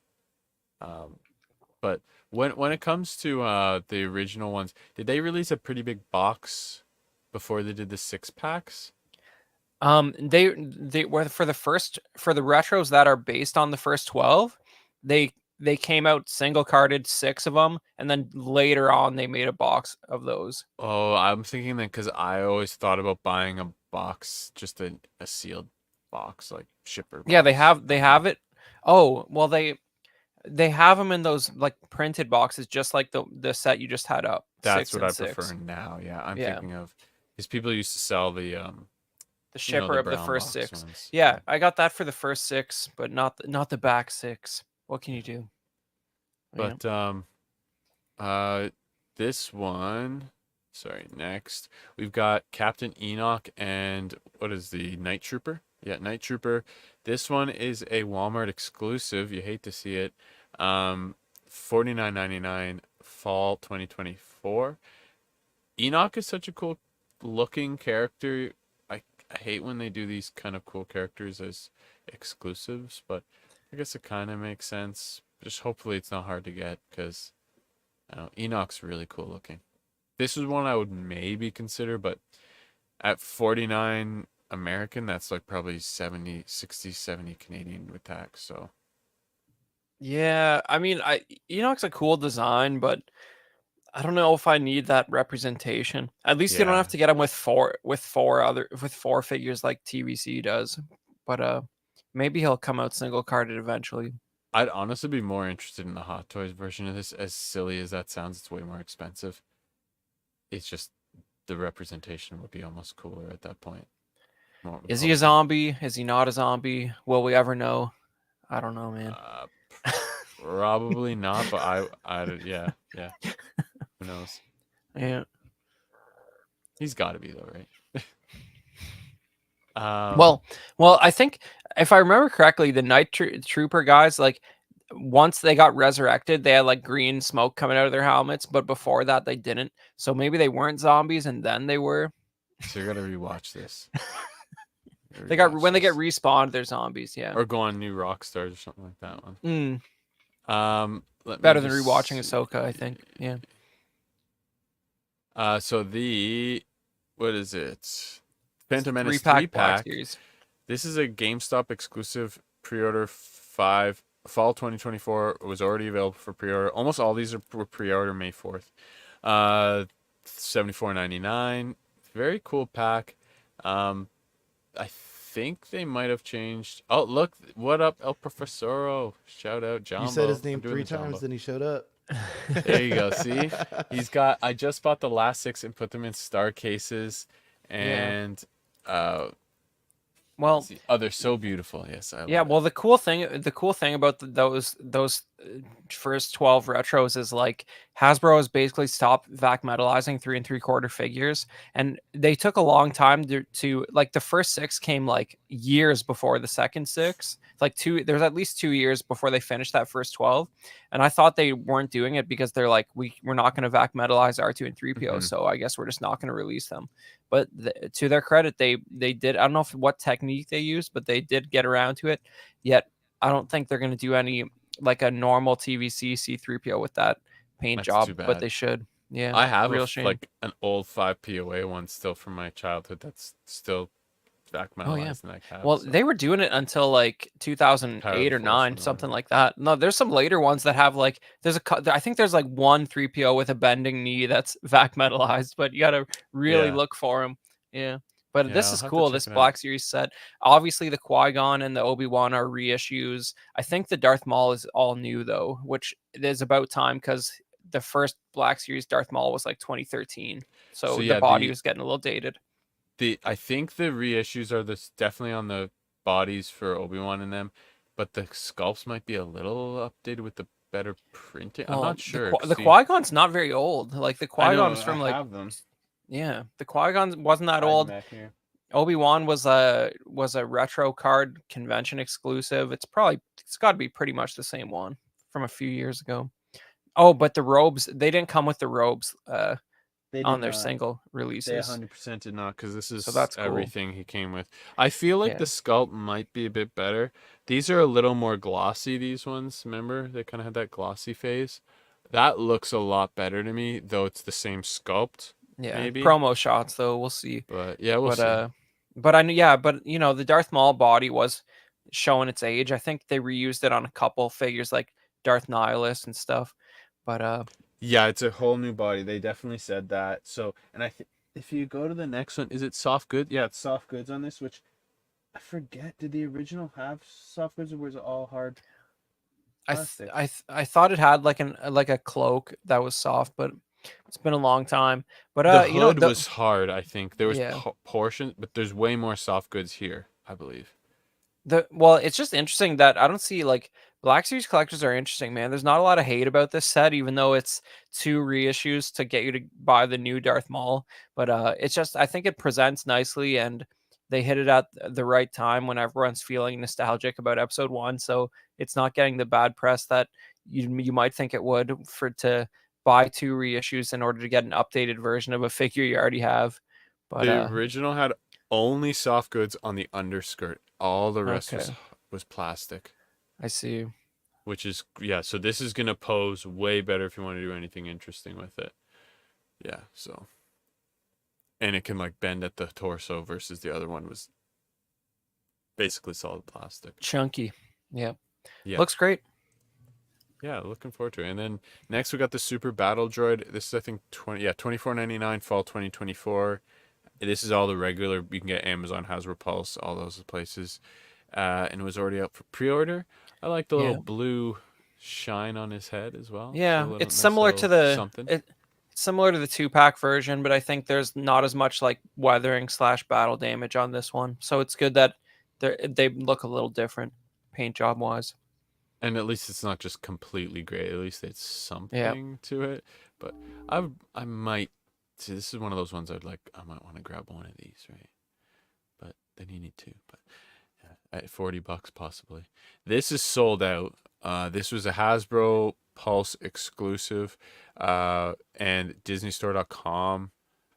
But when it comes to the original ones, did they release a pretty big box before they did the 6-packs? They were for the retros that are based on the first 12, they came out single carded 6 of them, and then later on they made a box of those. Oh, I'm thinking that because I always thought about buying a box, just a sealed box, like shipper box. Yeah, they have it. Oh, well, they have them in those like printed boxes, just like the set you just had up. That's what I prefer now. Yeah, I'm thinking of because people used to sell the shipper of the first 6. Ones. Yeah, I got that for the first 6, but not the back 6. What can you do? But this one, sorry, next we've got Captain Enoch and what is the Night Trooper? Yeah, Night Trooper. This one is a Walmart exclusive. You hate to see it. $49.99 fall 2024. Enoch is such a cool looking character. I hate when they do these kind of cool characters as exclusives, but I guess it kind of makes sense. Just hopefully it's not hard to get because Enoch's really cool looking. This is one I would maybe consider, but at $49 American, that's like probably 70 Canadian with tax. So yeah, I mean, Enoch's a cool design, but I don't know if I need that representation. At least you don't have to get him with four figures like TVC does. But maybe he'll come out single carded eventually. I'd honestly be more interested in the Hot Toys version of this. As silly as that sounds, it's way more expensive. It's just the representation would be almost cooler at that point. Is he a Hopefully. zombie? Is he not a zombie? Will we ever know? I don't know, man. Probably not, but yeah. Who knows? Yeah. He's got to be though, right? Well, I think if I remember correctly, the Night Trooper guys, like once they got resurrected, they had like green smoke coming out of their helmets, but before that they didn't. So maybe they weren't zombies and then they were. So you're gonna rewatch this. They get respawned, they're zombies, yeah. Or go on New Rockstars or something like that one. Better than rewatching Ahsoka, I think. Yeah. So what is it? Phantom Menace 3-pack. This is a GameStop exclusive pre-order 5 fall 2024. It was already available for pre-order. Almost all these were pre-order May 4th. $74.99. Very cool pack. I think they might have changed. Oh, look, what up, El Profesoro? Shout out, Jumbo. You said his name 3 times, then he showed up. There you go. See, I just bought the last 6 and put them in star cases, and well, they're so beautiful. Yes, well, the cool thing about those first 12 retros is like Hasbro has basically stopped vac metalizing 3 3/4 figures, and they took a long time to like the first 6 came like years before the second 6. Like there's at least 2 years before they finished that first 12, and I thought they weren't doing it because they're like we're not going to vac metalize R2 and 3PO, so I guess we're just not going to release them. But to their credit, they did. I don't know what technique they used, but they did get around to it. Yet I don't think they're going to do any like a normal TVC C3PO with that paint job, but they should. Yeah, I have like an old 5 POA one still from my childhood that's still vac metalized in that cab. Well, they were doing it until like 2008 or 9, something like that. No, there's some later ones that have like I think there's like one 3PO with a bending knee that's vac metalized, but you got to really look for them. Yeah. But this is cool. This Black Series set. Obviously, the Qui-Gon and the Obi-Wan are reissues. I think the Darth Maul is all new, though, which is about time because the first Black Series Darth Maul was like 2013. So the body was getting a little dated. I think the reissues are definitely on the bodies for Obi-Wan and them, but the sculpts might be a little updated with the better printing. I'm not sure. The Qui-Gon's not very old. Like the Qui-Gon's from like... have them. Yeah, the Qui-Gon wasn't that old. Obi-Wan was a retro card convention exclusive. It's got to be pretty much the same one from a few years ago. Oh, but the robes, they didn't come with the robes on their single releases. They 100% did not, because this is that's everything he came with. I feel like the sculpt might be a bit better. These are a little more glossy, these ones. Remember? They kind of had that glossy phase. That looks a lot better to me, though it's the same sculpt. Yeah, maybe. Promo shots though, we'll see. But yeah, we'll see. But you know, the Darth Maul body was showing its age. I think they reused it on a couple figures like Darth Nihilus and stuff. But yeah, it's a whole new body. They definitely said that. So, and if you go to the next one, is it soft goods? Yeah, it's soft goods on this, which I forget. Did the original have soft goods, or was it all hard? I thought it had like a cloak that was soft, but it's been a long time. But the hood was hard. I think there was portions, but there's way more soft goods here, I believe. It's just interesting that I don't see like Black Series collectors are interesting, man. There's not a lot of hate about this set, even though it's 2 reissues to get you to buy the new Darth Maul. But it's just, I think it presents nicely, and they hit it at the right time when everyone's feeling nostalgic about Episode 1. So it's not getting the bad press that you might think it would to buy 2 reissues in order to get an updated version of a figure you already have. But the original had only soft goods on the underskirt. All the rest was plastic. I see. Which is, so this is going to pose way better if you want to do anything interesting with it. Yeah, so. And it can like bend at the torso versus the other one was basically solid plastic. Chunky. Yeah. Looks great. Yeah, looking forward to it. And then next we got the Super Battle Droid. This is I think $24.99 fall 2024. This is all the regular. You can get Amazon, Hasbro Pulse, all those places. And it was already out for pre-order. I like the little Yeah. blue shine on his head as well. Yeah, So a it's nice similar to little the something. it's similar to the 2-pack version, but I think there's not as much like weathering slash battle damage on this one. So it's good that they look a little different paint job wise. And at least it's not just completely gray. At least it's Yeah. something to it. But I might see. This is one of those ones I might want to grab one of these, right? But then you need two. But yeah, at $40 possibly. This is sold out. This was a Hasbro Pulse exclusive, and DisneyStore.com.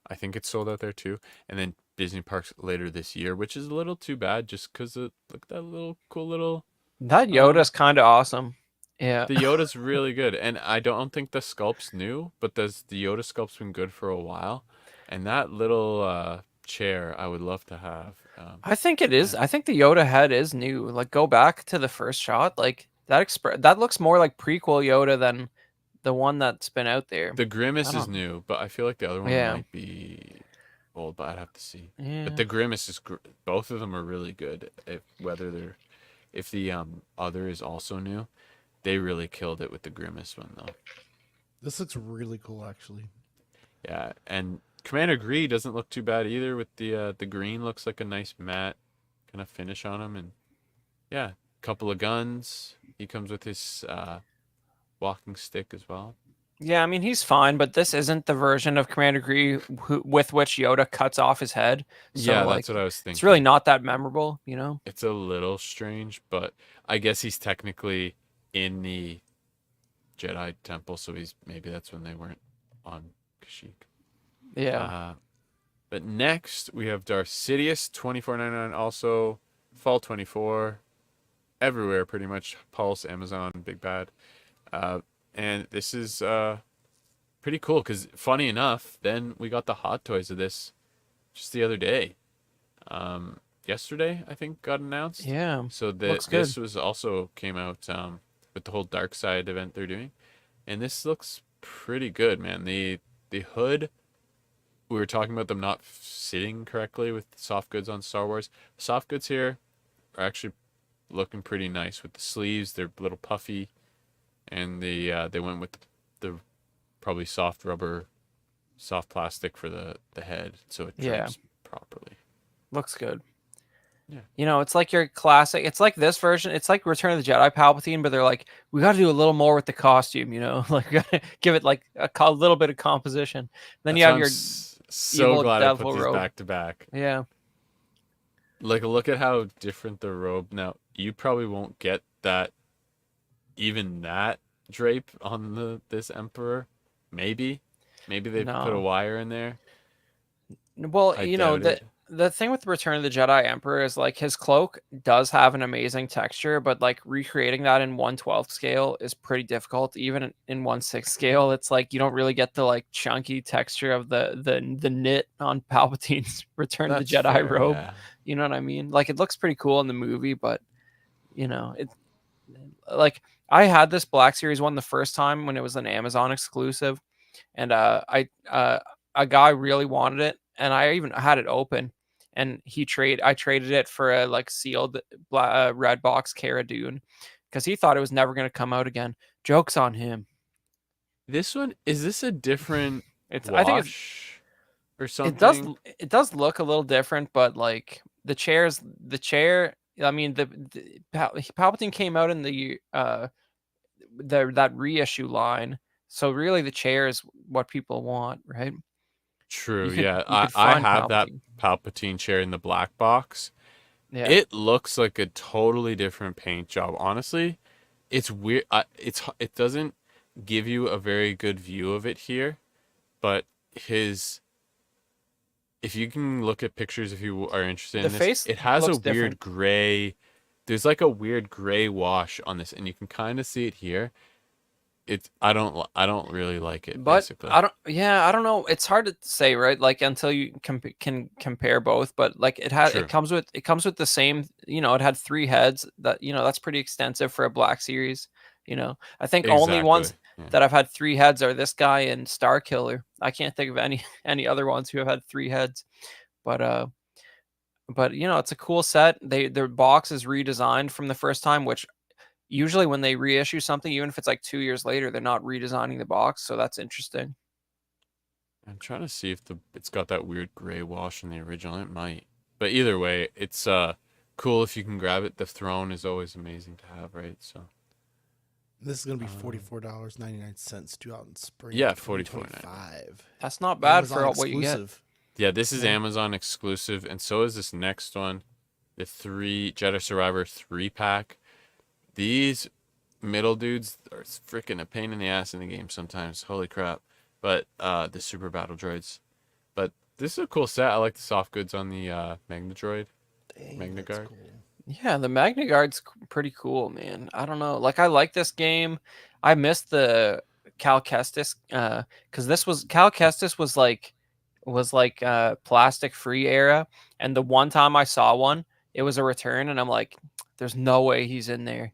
I think it's sold out there too. And then Disney Parks later this year, which is a little too bad, just because look at that little cool little. That Yoda's kind of awesome. Yeah. The Yoda's really good, and I don't think the sculpt's new, but the Yoda sculpt's been good for a while. And that little chair, I would love to have. I think it is. I think the Yoda head is new. Like go back to the first shot, like that looks more like prequel Yoda than the one that's been out there. The Grimace I is don't- new, but I feel like the other one Yeah. might be old, but I'd have to see. Yeah. But the Grimace is both of them are really good. If the other is also new, they really killed it with the Grimace one though. This looks really cool, actually. Yeah, and Commander Gree doesn't look too bad either. With the green, looks like a nice matte kind of finish on him, and yeah, couple of guns. He comes with his walking stick as well. Yeah, I mean he's fine, but this isn't the version of Commander Gree with which Yoda cuts off his head. So, Yeah, like, that's what I was thinking. it's really not that memorable, you know? It's a little strange, but I guess he's technically in the Jedi Temple, so maybe that's when they weren't on Kashyyyk. Yeah. But next we have Darth Sidious, $24.99, also fall 24, everywhere pretty much. Pulse, Amazon, Big Bad, and this is pretty cool because funny enough, then we got the Hot Toys of this just the other day. Yesterday I think got announced. Yeah. So Looks good. this was also came out with the whole Dark Side event they're doing, and this looks pretty good, man. The hood. We were talking about them not sitting correctly with soft goods on Star Wars. Soft goods here are actually looking pretty nice with the sleeves. They're a little puffy, and they went with the probably soft rubber, soft plastic for the head, so it drapes properly. Looks good. Yeah. You know, it's like your classic. It's like this version. It's like Return of the Jedi Palpatine, but they're like, we got to do a little more with the costume. You know, like we got to give it like a little bit of composition. Then you have your so evil glad I devil put these robe. back to back. Yeah. Like look at how different the robe. Now you probably won't get that, even that drape on this Emperor. Maybe they put a No. wire in there. Well, I you know, doubt it. the thing with Return of the Jedi Emperor is like his cloak does have an amazing texture, but like recreating that in 1/12 scale is pretty difficult. Even in 1/6 scale, it's like you don't really get the like chunky texture of the knit on Palpatine's Return of the That's Jedi fair, robe. yeah. You know what I mean? Like it looks pretty cool in the movie, but you know, it like I had this Black Series one the first time when it was an Amazon exclusive, and a guy really wanted it, and I even had it open, and I traded it for a like sealed red box Cara Dune because he thought it was never going to come out again. Joke's on him. This one, is this a different I think wash or something? it does look a little different, but like the chair. I mean, Palpatine came out in the that reissue line, so really the chair is what people want, right? True, You could- yeah. you could I find have that Palpatine. Palpatine chair in the black box. Yeah. It looks like a totally different paint job. Honestly, it's weird. It doesn't give you a very good view of it here, but if you can look at pictures, if you are interested The in this, face it has a looks weird different. gray. There's like a weird gray wash on this, and you can kind of see it here. I don't really like it. But basically, I don't know. It's hard to say, right? Like until you can compare both. But like True. it comes with the same. You know, it had 3 heads. That's pretty extensive for a Black Series. You know, I think only ones Yeah. that have had 3 heads are this guy and Star Killer. I can't think of any other ones who have had 3 heads. But you know, it's a cool set. Their box is redesigned from the first time, which usually when they reissue something, even if it's like 2 years later, they're not redesigning the box. So that's interesting. I'm trying to see if it's got that weird gray wash in the original. It might, but either way, it's cool if you can grab it. The throne is always amazing to have, right? So This is gonna be $44.99 due out in spring. Yeah, of 44.99. 2025. That's not bad Amazon for what you get. exclusive. yeah, this is Yeah. Amazon exclusive, and so is this next one, the Jedi Survivor 3-pack. These middle dudes are freaking a pain in the ass in the game sometimes. Holy crap! But the super battle droids. But this is a cool set. I like the soft goods on the Magna droid. Dang, Magna that's Guard. cool. Yeah, the Magna Guard's pretty cool, man. I don't know. Like I like this game. I missed the Cal Kestis cuz Cal Kestis was like plastic free era, and the one time I saw one, it was a return, and I'm like there's no way he's in there.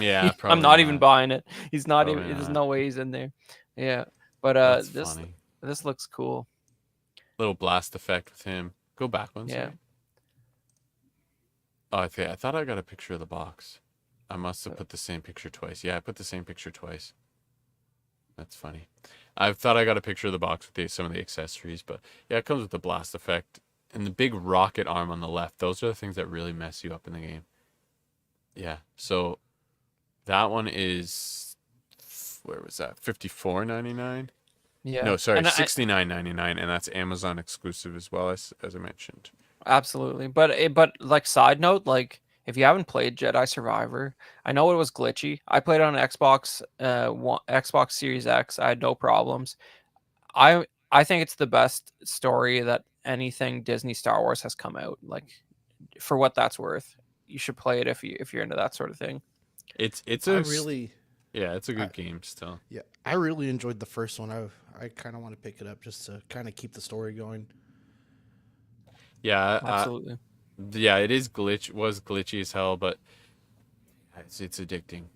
Yeah, I'm probably not even not. buying it. He's not even Probably there's not. no way he's in there. Yeah. But That's this funny. this looks cool. Little blast effect with him. Go back one Yeah. second. Oh, okay. I thought I got a picture of the box. I must have put the same picture twice. Yeah, I put the same picture twice. That's funny. I thought I got a picture of the box with some of the accessories, but yeah, it comes with the blast effect and the big rocket arm on the left. Those are the things that really mess you up in the game. Yeah. So that one is, where was that? $54.99. Yeah. No, sorry, And $69.99, and that's Amazon exclusive as well, as I mentioned. Absolutely. But like side note, like if you haven't played Jedi Survivor, I know it was glitchy. I played it on Xbox Xbox Series X. I had no problems. I think it's the best story that anything Disney Star Wars has come out. Like for what that's worth. You should play it if you're into that sort of thing. It's I a really, yeah, it's a I, good game still. yeah, I really enjoyed the first one. I kind of want to pick it up just to kind of keep the story going. Yeah, Absolutely. yeah, it is was glitchy as hell, but it's addicting.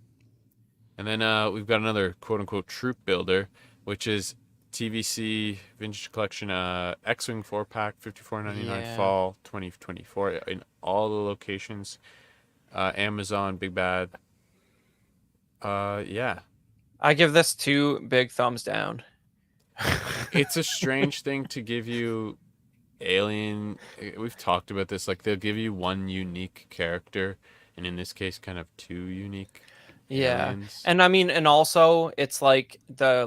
And then we've got another quote unquote troop builder, which is TVC Vintage Collection X-Wing 4-pack, $54.99 Yeah. fall 2024 in all the locations. Amazon, Big Bad. Yeah. I give this 2 big thumbs down. It's a strange thing to give you Alien. We've talked about this. Like they'll give you one unique character, and in this case, kind of 2 unique Yeah. aliens. And I mean, and also it's like the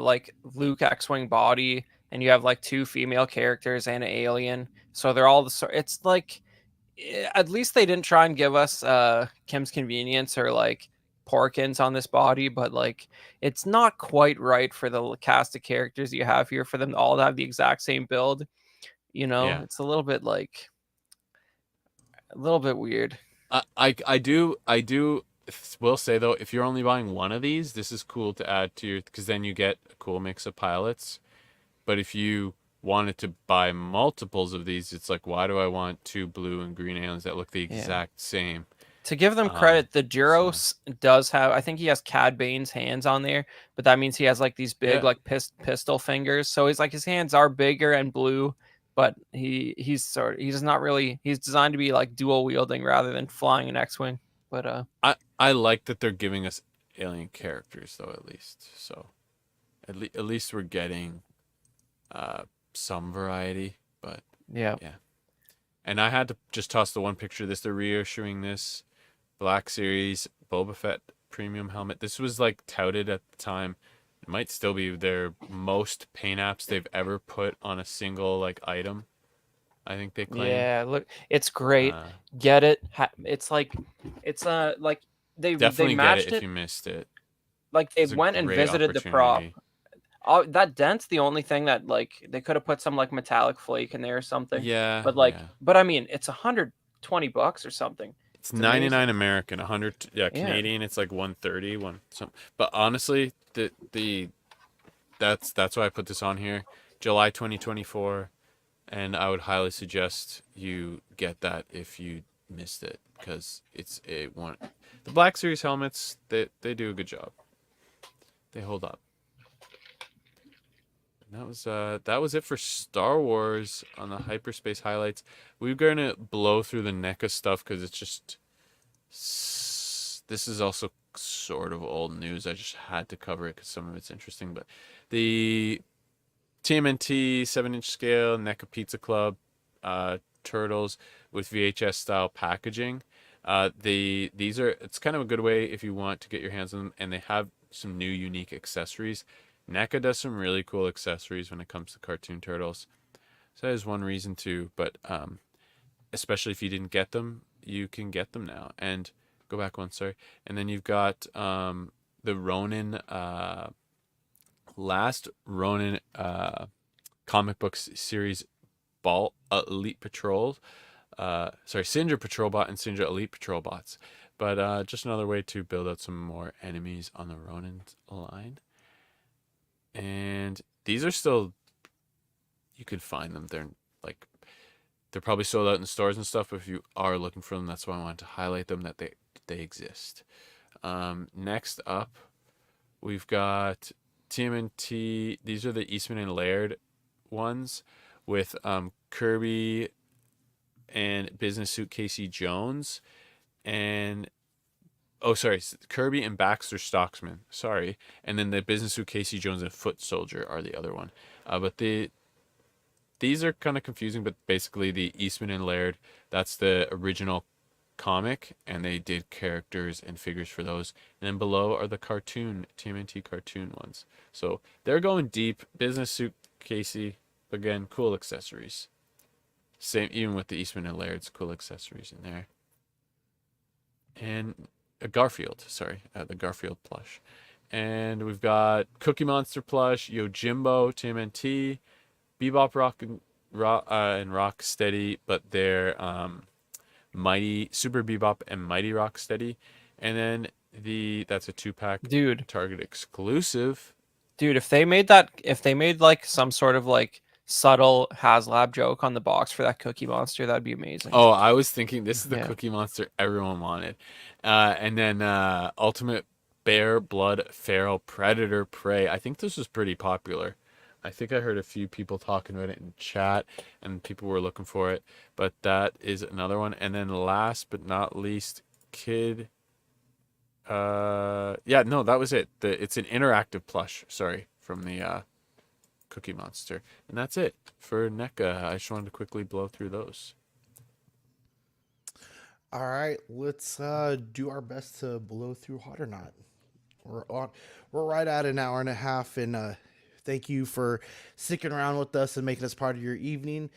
Luke X-Wing body, and you have like 2 female characters and an alien. So they're all it's like at least they didn't try and give us Kim's Convenience or like Porkins on this body, but like it's not quite right for the cast of characters you have here for them all to have the exact same build. You know, Yeah. it's a little bit weird. I do will say though, if you're only buying one of these, this is cool to add to your, because then you get a cool mix of pilots. But if you wanted to buy multiples of these, it's like, why do I want 2 blue and green aliens that look the exact same? To give them credit, the Gyros does have, I think he has Cad Bane's hands on there, but that means he has like these big Yeah. like pistol fingers. So he's like his hands are bigger and blue, but he's not really, he's designed to be like dual wielding rather than flying an X-wing. But I like that they're giving us alien characters though, at least. So at least we're getting some variety, but yeah. And I had to just toss the one picture of this. They're reissuing this Black Series Boba Fett premium helmet. This was like touted at the time. It might still be their most paint apps they've ever put on a single like item. I think they claim. Yeah, look, it's great. Get it? It's like they Definitely get matched it if you missed it. Like they It's a went and great visited the prop. opportunity. That dent's the only thing that like they could have put some like metallic flake in there or something. Yeah. But like, yeah. but I mean, it's $120 or something. It's 99 American, 100 Yeah. Canadian. It's like 130, something. But honestly, that's why I put this on here. July 2024, and I would highly suggest you get that if you missed it, because it's the Black Series helmets. They do a good job. They hold up. And that was it for Star Wars on the hyperspace highlights. We're gonna blow through the NECA stuff because it's just, this is also sort of old news. I just had to cover it because some of it's interesting. But the TMNT 7-inch scale NECA Pizza Club turtles with VHS style packaging. It's kind of a good way if you want to get your hands on them, and they have some new unique accessories. NECA does some really cool accessories when it comes to cartoon turtles. So that is one reason too, but especially if you didn't get them, you can get them now. And go back one, sorry. And then you've got the Ronin, last Ronin comic book series Ball Elite Patrol. Syndra Patrol Bot and Syndra Elite Patrol Bots. But just another way to build out some more enemies on the Ronin line. And these are still, you could find them. They're probably sold out in stores and stuff, but if you are looking for them, that's why I wanted to highlight them, that they exist. Next up, we've got TMNT. These are the Eastman and Laird ones with Kirby and Business Suit Casey Jones, and Kirby and Baxter Stocksman. Sorry, and then the Business Suit Casey Jones and Foot Soldier are the other one. But these are kind of confusing. But basically, the Eastman and Laird, that's the original comic, and they did characters and figures for those. And then below are the cartoon TMNT cartoon ones. So they're going deep. Business Suit Casey, again, cool accessories. Same, even with the Eastman and Laird's, cool accessories in there. And the Garfield plush. And we've got Cookie Monster plush, Yojimbo, TMNT, Bebop and Rocksteady, but they're Mighty Super Bebop and Mighty Rocksteady. And then that's a 2-pack, Dude, Target exclusive. Dude, if they made like some sort of like subtle HasLab joke on the box for that Cookie Monster, that'd be amazing. Oh, I was thinking this is the Yeah. Cookie Monster everyone wanted. And then Ultimate Bear Blood Feral Predator Prey. I think this was pretty popular. I think I heard a few people talking about it in chat, and people were looking for it. But that is another one. And then last but not least, Kid. That was it. It's an interactive plush. Sorry, from the Cookie Monster, and that's it for NECA. I just wanted to quickly blow through those. All right, let's do our best to blow through Hot or Not. We're right at an hour and a half, and thank you for sticking around with us and making us part of your evening.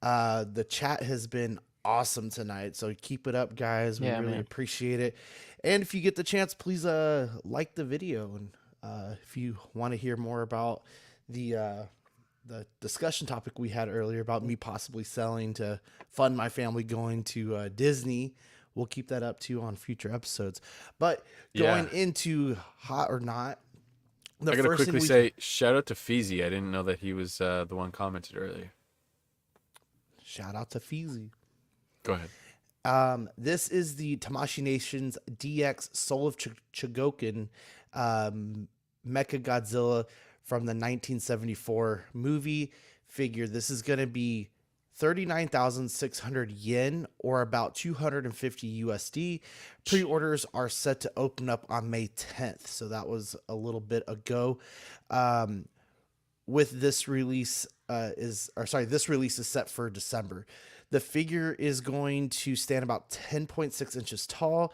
The chat has been awesome tonight, so keep it up, guys. We really appreciate it. And if you get the chance, please like the video, and if you want to hear more about the discussion topic we had earlier about me possibly selling to fund my family going to Disney, we'll keep that up too on future episodes. But going into Hot or Not, I gotta quickly say shout out to Feezy. I didn't know that he was the one commented earlier. Shout out to Feezy. Go ahead. This is the Tamashii Nation's DX Soul of Chogokin Mechagodzilla from the 1974 movie figure. This is going to be 39,600 yen, or about 250 USD. Pre-orders are set to open up on May 10th, so that was a little bit ago. With this release this release is set for December. The figure is going to stand about 10.6 inches tall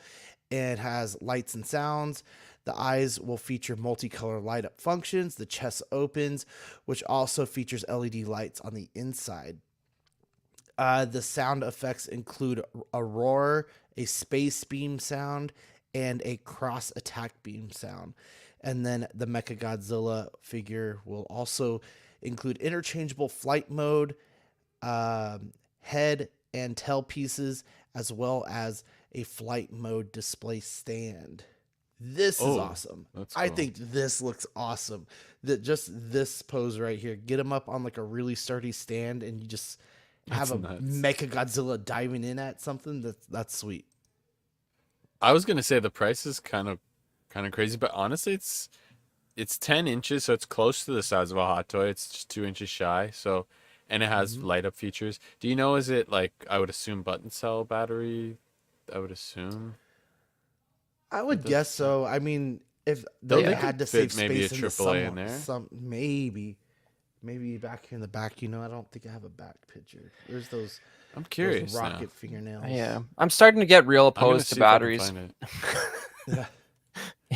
and has lights and sounds. The eyes will feature multicolor light up functions. The chest opens, which also features LED lights on the inside. The sound effects include a roar, a space beam sound, and a cross attack beam sound. And then the Mechagodzilla figure will also include interchangeable flight mode, head and tail pieces, as well as a flight mode display stand. This is awesome. Cool. I think this looks awesome. Just this pose right here. Get him up on like a really sturdy stand, and you just have a Mechagodzilla diving in at something. That's sweet. I was gonna say the price is kind of crazy, but honestly, it's 10 inches, so it's close to the size of a hot toy. It's just 2 inches shy. So, and it has light up features. Do you know? Is it like, I would assume button cell battery? I would assume. I would That's guess so. I mean, if Though they they had could to fit save maybe a space in the AAA in there. some maybe back here in the back. You know, I don't think I have a back picture. There's those I'm curious now. rocket fingernails. Yeah, I'm starting to get real I'm gonna opposed to see if I can batteries. find it. Yeah.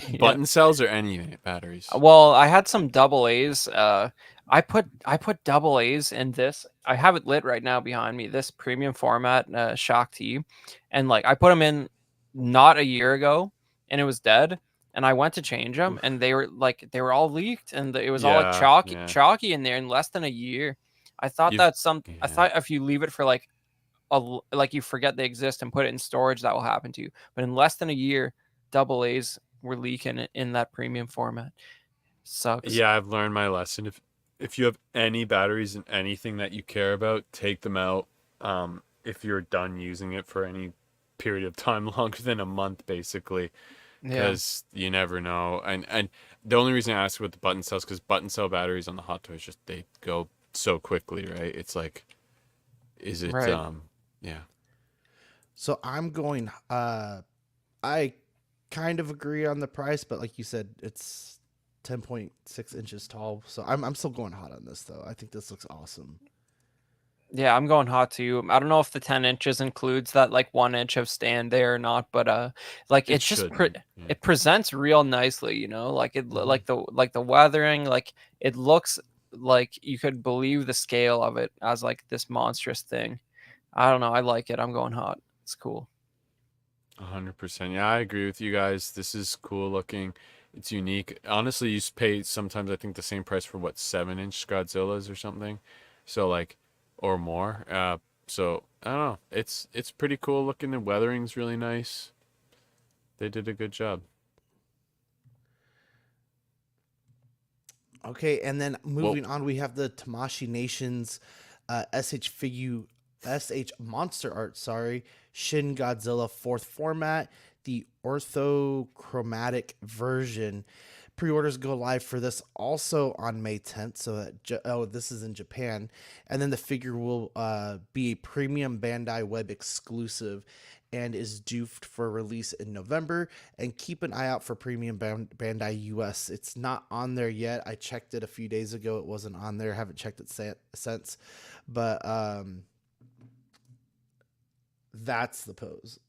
Yeah. Button cells or any batteries? Well, I had some double A's. I put double A's in this. I have it lit right now behind me. This premium format Shock T, and like I put them in not a year ago, and it was dead. And I went to change them, and they were all leaked, and it was all like chalky in there in less than a year. I thought I thought if you leave it for like like you forget they exist and put it in storage, that will happen to you. But in less than a year, double A's were leaking in that premium format. Sucks. Yeah, I've learned my lesson. If you have any batteries in anything that you care about, take them out. If you're done using it for any period of time longer than a month, basically, because you never know. And the only reason I ask about the button cells, because button cell batteries on the Hot Toys just they go so quickly, right? It's like, is it Right. yeah. So I'm going. I kind of agree on the price, but like you said, it's 10.6 inches tall. So I'm still going hot on this though. I think this looks awesome. Yeah, I'm going hot too. I don't know if the 10 inches includes that like 1 inch of stand there or not, but like It it's just shouldn't. Yeah. it presents real nicely, you know, like like the weathering, like it looks like you could believe the scale of it as like this monstrous thing. I don't know. I like it. I'm going hot. It's cool. 100%. Yeah, I agree with you guys. This is cool looking. It's unique. Honestly, you pay sometimes I think the same price for what 7-inch Godzillas or something. So like or more. So I don't know. It's pretty cool looking. The weathering's really nice. They did a good job. Okay, and then moving on, we have the Tamashii Nations SH Monster Art, Shin Godzilla 4th format, the orthochromatic version. Pre-orders go live for this also on May 10th, so that this is in Japan, and then the figure will be a premium Bandai Web exclusive and is due for release in November. And keep an eye out for premium Bandai US. It's not on there yet. I checked it a few days ago. It wasn't on there. Haven't checked it since, but that's the pose.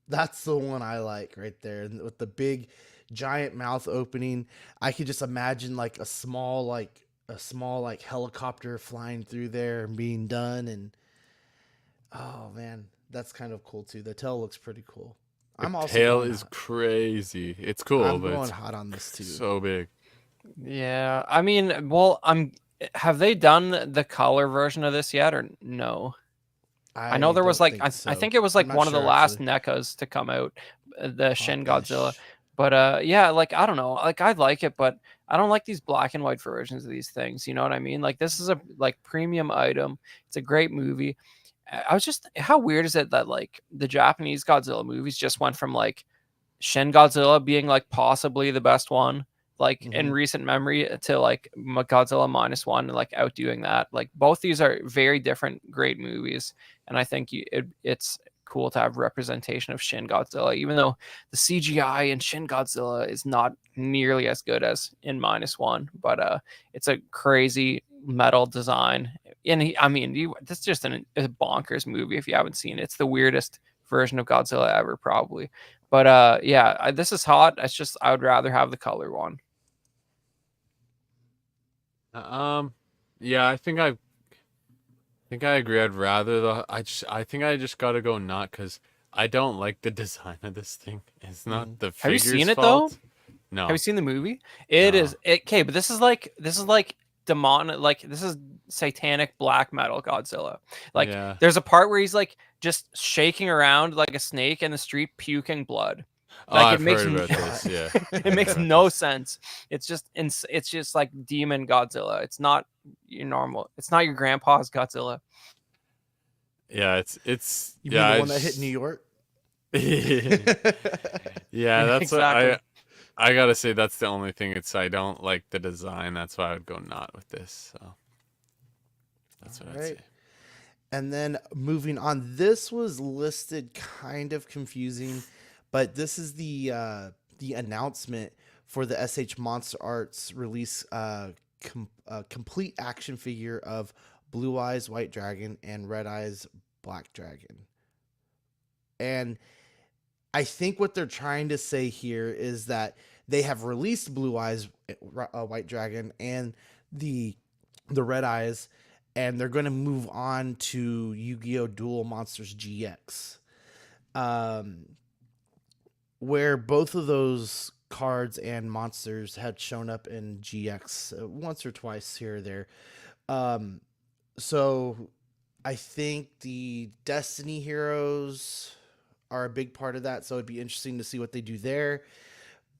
That's the one I like right there, and with the big giant mouth opening. I could just imagine like a small helicopter flying through there and being done, and oh man, that's kind of cool too. The tail looks pretty cool. The tail is crazy. It's cool, I'm but going it's hot on this too. so big. Yeah, I mean, well, have they done the color version of this yet or no? I know there was like I think it was like one of the last NECAs to come out, the Shin Godzilla. But yeah, like I don't know, like I like it, but I don't like these black and white versions of these things. You know what I mean? Like this is a like premium item. It's a great movie. I was just how weird is it that like the Japanese Godzilla movies just went from like Shin Godzilla being like possibly the best one like in recent memory to like Godzilla -1 like outdoing that. Like both these are very different great movies, and I think it's cool to have representation of Shin Godzilla, even though the CGI in Shin Godzilla is not nearly as good as in -1. But it's a crazy metal design, and that's just a bonkers movie if you haven't seen it. It's the weirdest version of Godzilla ever, probably. But yeah, this is hot. It's just I would rather have the color one. Yeah, I think I agree. I'd rather I think I just gotta go not because I don't like the design of this thing. It's not the Have you figure's seen it fault. though? No. Have you seen the movie? It is okay, but this is like demonic, like this is satanic black metal Godzilla. Like there's a part where he's like just shaking around like a snake in the street, puking blood. Like I've heard about this. Yeah, it makes no sense. It's just like demon Godzilla. It's not your normal. It's not your grandpa's Godzilla. Yeah, it's you mean the one that hit New York? Yeah, that's exactly. what I gotta say. That's the only thing. I don't like the design. That's why I would go not with this. So that's what I'd say. And then moving on, this was listed kind of confusing, but this is the announcement for the SH Monster Arts release complete action figure of Blue Eyes White Dragon and Red Eyes Black Dragon. And I think what they're trying to say here is that they have released Blue Eyes White Dragon and the Red Eyes, and they're going to move on to Yu-Gi-Oh! Duel Monsters GX, where both of those cards and monsters had shown up in GX once or twice here or there. So I think the Destiny Heroes are a big part of that, so it'd be interesting to see what they do there.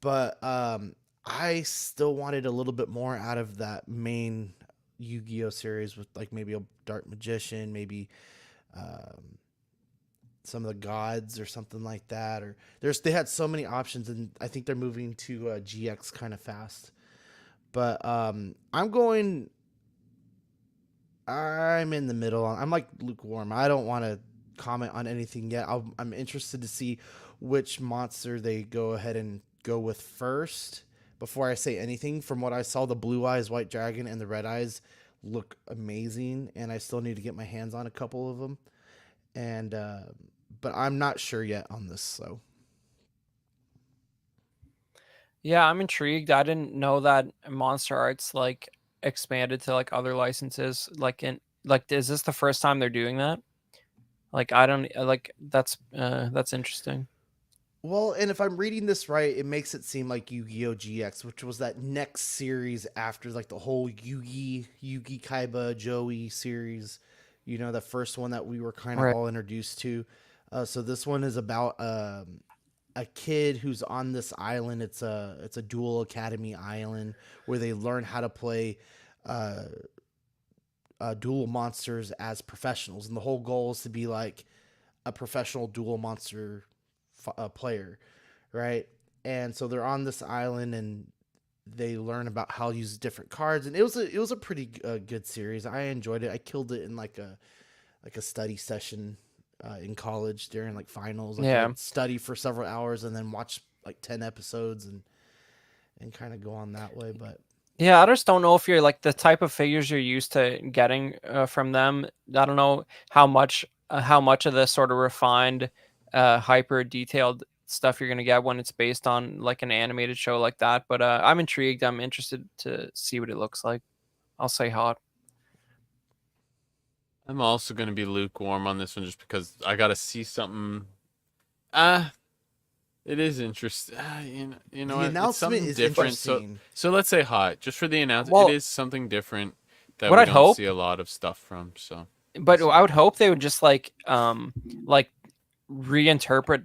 But I still wanted a little bit more out of that main Yu-Gi-Oh series with like maybe a Dark Magician, maybe some of the gods or something like that. Or they had so many options, and I think they're moving to GX kind of fast. But I'm in the middle. I'm like lukewarm. I don't want to comment on anything yet. I'm interested to see which monster they go ahead and go with first before I say anything. From what I saw, the Blue Eyes White Dragon and the Red Eyes look amazing, and I still need to get my hands on a couple of them. And but I'm not sure yet on this. So Yeah, I'm intrigued. I didn't know that Monster Arts like expanded to like other licenses. Is this the first time they're doing that? Like I don't like that's interesting. well, and if I'm reading this right, it makes it seem like Yu-Gi-Oh! GX, which was that next series after like the whole Yugi Kaiba Joey series. You know, the first one that we were kind of Right. all introduced to. So this one is about a kid who's on this island. It's a dual academy island where they learn how to play uh, dual monsters as professionals, and the whole goal is to be like a professional dual monster player, right? And so they're on this island, and they learn about how to use different cards, and it was a pretty good series. I enjoyed it. I killed it in like a study session in college during like finals. Like Yeah. I'd study for several hours and then watch like 10 episodes and kind of go on that way. But Yeah, I just don't know if you're like the type of figures you're used to getting from them. I don't know how much of the sort of refined, hyper detailed stuff you're gonna get when it's based on like an animated show like that. But I'm intrigued. I'm interested to see what it looks like. I'll say hot. I'm also going to be lukewarm on this one just because I got to see something. Ah, it is interesting. You know the what? It's announcement something is different. interesting. So let's say hot just for the announcement. Well, It is something different that what we I'd don't hope, see a lot of stuff from. So but I would hope they would just like reinterpret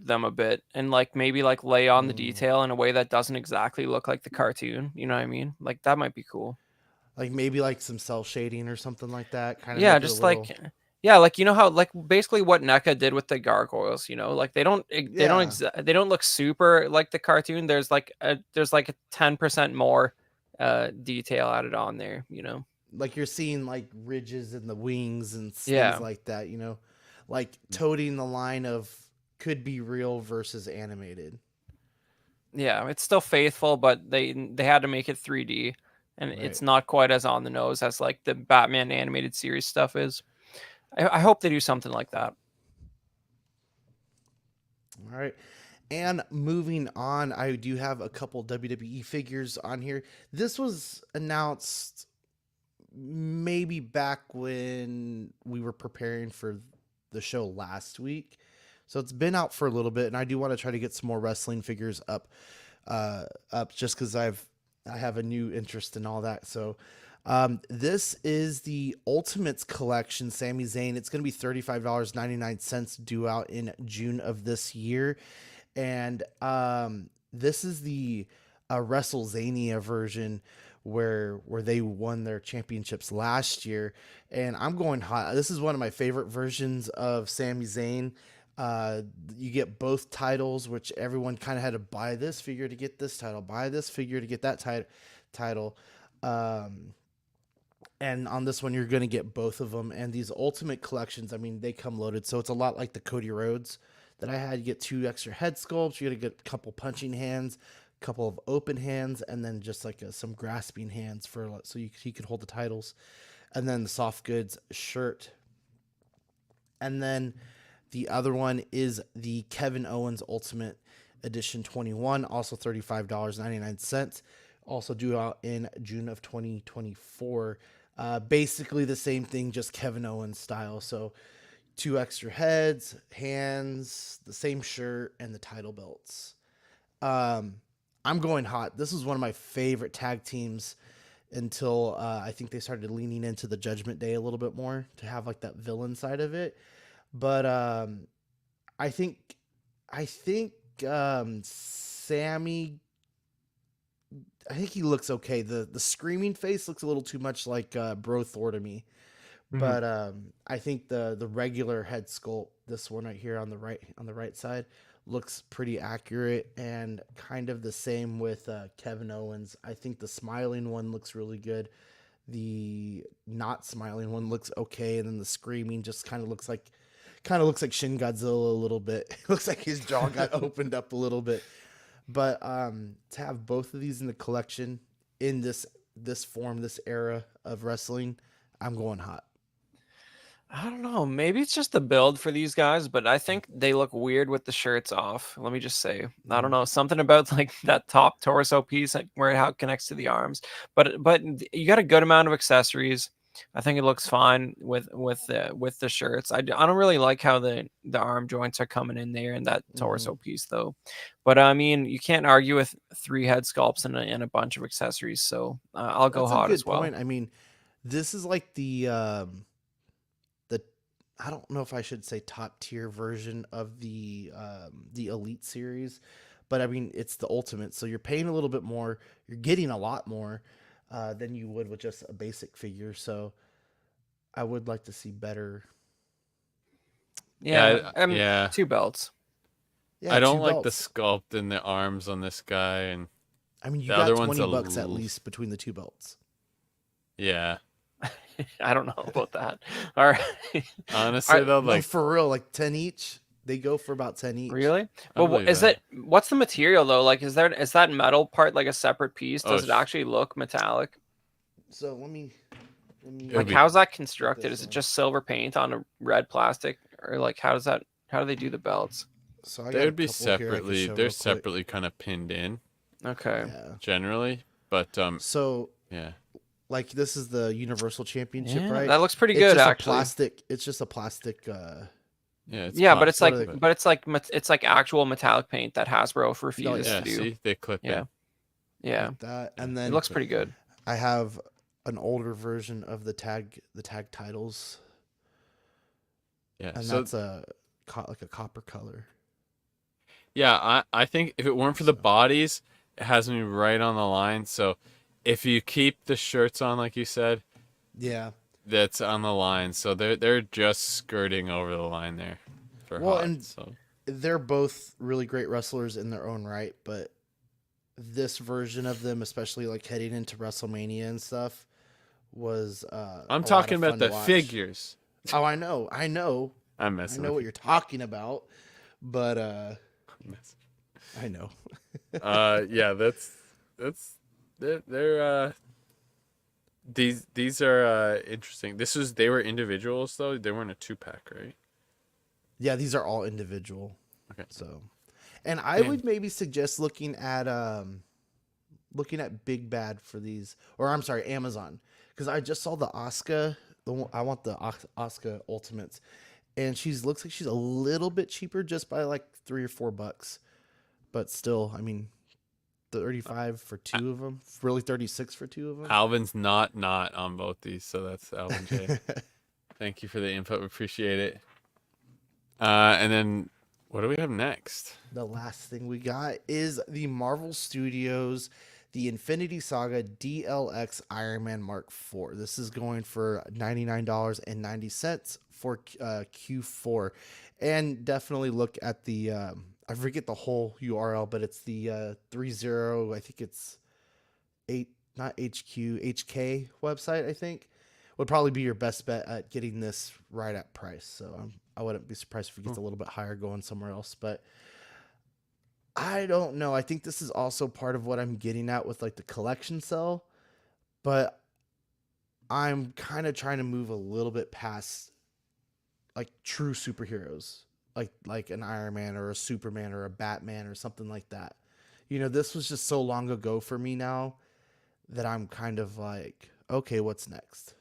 them a bit and like maybe like lay on the Mm. detail in a way that doesn't exactly look like the cartoon. You know what I mean? Like that might be cool. Like maybe like some cell shading or something like that. Kind of Yeah, make it a just little. like yeah, like you know how like basically what NECA did with the gargoyles, you know, like Yeah. they don't look super like the cartoon. There's like a 10% more detail added on there, you know. Like you're seeing like ridges in the wings and things Yeah. like that, you know, like toting the line of could be real versus animated. Yeah, it's still faithful, but they had to make it 3D and Right. it's not quite as on the nose as like the Batman animated series stuff is. I hope they do something like that. All right. And moving on, I do have a couple WWE figures on here. This was announced maybe back when we were preparing for the show last week. So it's been out for a little bit, and I do want to try to get some more wrestling figures up just because I have a new interest in all that. So this is the Ultimates Collection, Sami Zayn. It's going to be $35.99 due out in June of this year. And this is the WrestleZania version where they won their championships last year. And I'm going hot. This is one of my favorite versions of Sami Zayn. You get both titles, which everyone kind of had to buy this figure to get this title, buy this figure to get that title. And on this one, you're going to get both of them. And these Ultimate Collections, I mean, they come loaded. So it's a lot like the Cody Rhodes that I had. You get 2 extra head sculpts. You get a couple punching hands, a couple of open hands, and then just like some grasping hands so he could hold the titles. And then the soft goods shirt. And then the other one is the Kevin Owens Ultimate Edition 21, also $35.99. Also due out in June of 2024. Basically the same thing, just Kevin Owens style. So 2 extra heads, hands, the same shirt, and the title belts. I'm going hot. This was one of my favorite tag teams until I think they started leaning into the Judgment Day a little bit more to have like that villain side of it. But I think Sammy, I think he looks okay. The screaming face looks a little too much like Bro Thor to me. But I think the regular head sculpt, this one right here on the right side, looks pretty accurate, and kind of the same with Kevin Owens. I think the smiling one looks really good. The not smiling one looks okay, and then the screaming just kind of looks like Shin Godzilla a little bit. It looks like his jaw got opened up a little bit. But to have both of these in the collection in this form, this era of wrestling, I'm going hot. I don't know. Maybe it's just the build for these guys, but I think they look weird with the shirts off. Let me just say, I don't know, something about like that top torso piece, like where how it connects to the arms. But you got a good amount of accessories. I think it looks fine with the shirts. I don't really like how the arm joints are coming in there and that torso piece though. But I mean, you can't argue with 3 head sculpts and a bunch of accessories. So I'll go hot as well. Point. I mean, this is like the I don't know if I should say top tier version of the Elite series, but I mean, it's the Ultimate. So you're paying a little bit more. You're getting a lot more than you would with just a basic figure. So I would like to see better. Yeah. 2 belts. Yeah, I don't 2 like the belts. sculpt and the arms on this guy, and I mean, you the got other one's $20 at least between the 2 belts. yeah. I don't know about that. All right. Honestly, though, like for real, like 10 each. They go for about 10 each. Really? I Well, believe is that. it? What's the material though? Like, is that metal part like a separate piece? Does Oh, it actually look metallic? So let me It would Like, be- how's that constructed? this Is it one. just silver paint on a red plastic, or like how do they do the belts? So I They got would a be couple here I can separately. show They're real quick. separately kind of pinned in Okay. Yeah. generally, but So yeah. like this is the Universal Championship, Yeah, right? that looks pretty It's good just actually. It's just a plastic. Yeah, it's Yeah, but it's plastic, like, but it's like actual metallic paint that Hasbro refuses yeah. to do. See, they clip Yeah. in. Yeah, like that, and it then looks pretty good. I have an older version of the tag titles, Yeah. and So that's like a copper color. yeah, I think if it weren't for the bodies, it has me right on the line. So if you keep the shirts on, like you said, Yeah. that's on the line. So they're just skirting over the line there for Well, hot. and So they're both really great wrestlers in their own right, but this version of them, especially like heading into WrestleMania and stuff, was I'm a talking lot of about fun the to watch. figures. Oh, I know. I'm I messing know with what you're talking about, but you. I know. Yeah, they're these are interesting. They were individuals though. They weren't a 2-pack, right? Yeah, these are all individual. Okay. So, and I would maybe suggest looking at Big Bad for these, or I'm sorry, Amazon, because I just saw the Asuka. I want the Asuka Ultimates, and looks like she's a little bit cheaper, just by like $3 or $4, but still, I mean, 35 for 2 of them, really 36 for 2 of them. Alvin's not on both these, so that's Alvin J. Thank you for the input. We appreciate it. And then what do we have next? The last thing we got is the Marvel Studios, the Infinity Saga DLX Iron Man Mark IV. This is going for $99.90 for Q4. And definitely look at the, I forget the whole URL, but it's the 30, I think it's 8, not HQ, HK website, I think. Would probably be your best bet at getting this right at price. So I wouldn't be surprised if he gets a little bit higher going somewhere else. But I don't know. I think this is also part of what I'm getting at with like the collection cell. But I'm kind of trying to move a little bit past like true superheroes, like an Iron Man or a Superman or a Batman or something like that. This was just so long ago for me now that I'm kind of like, okay, what's next?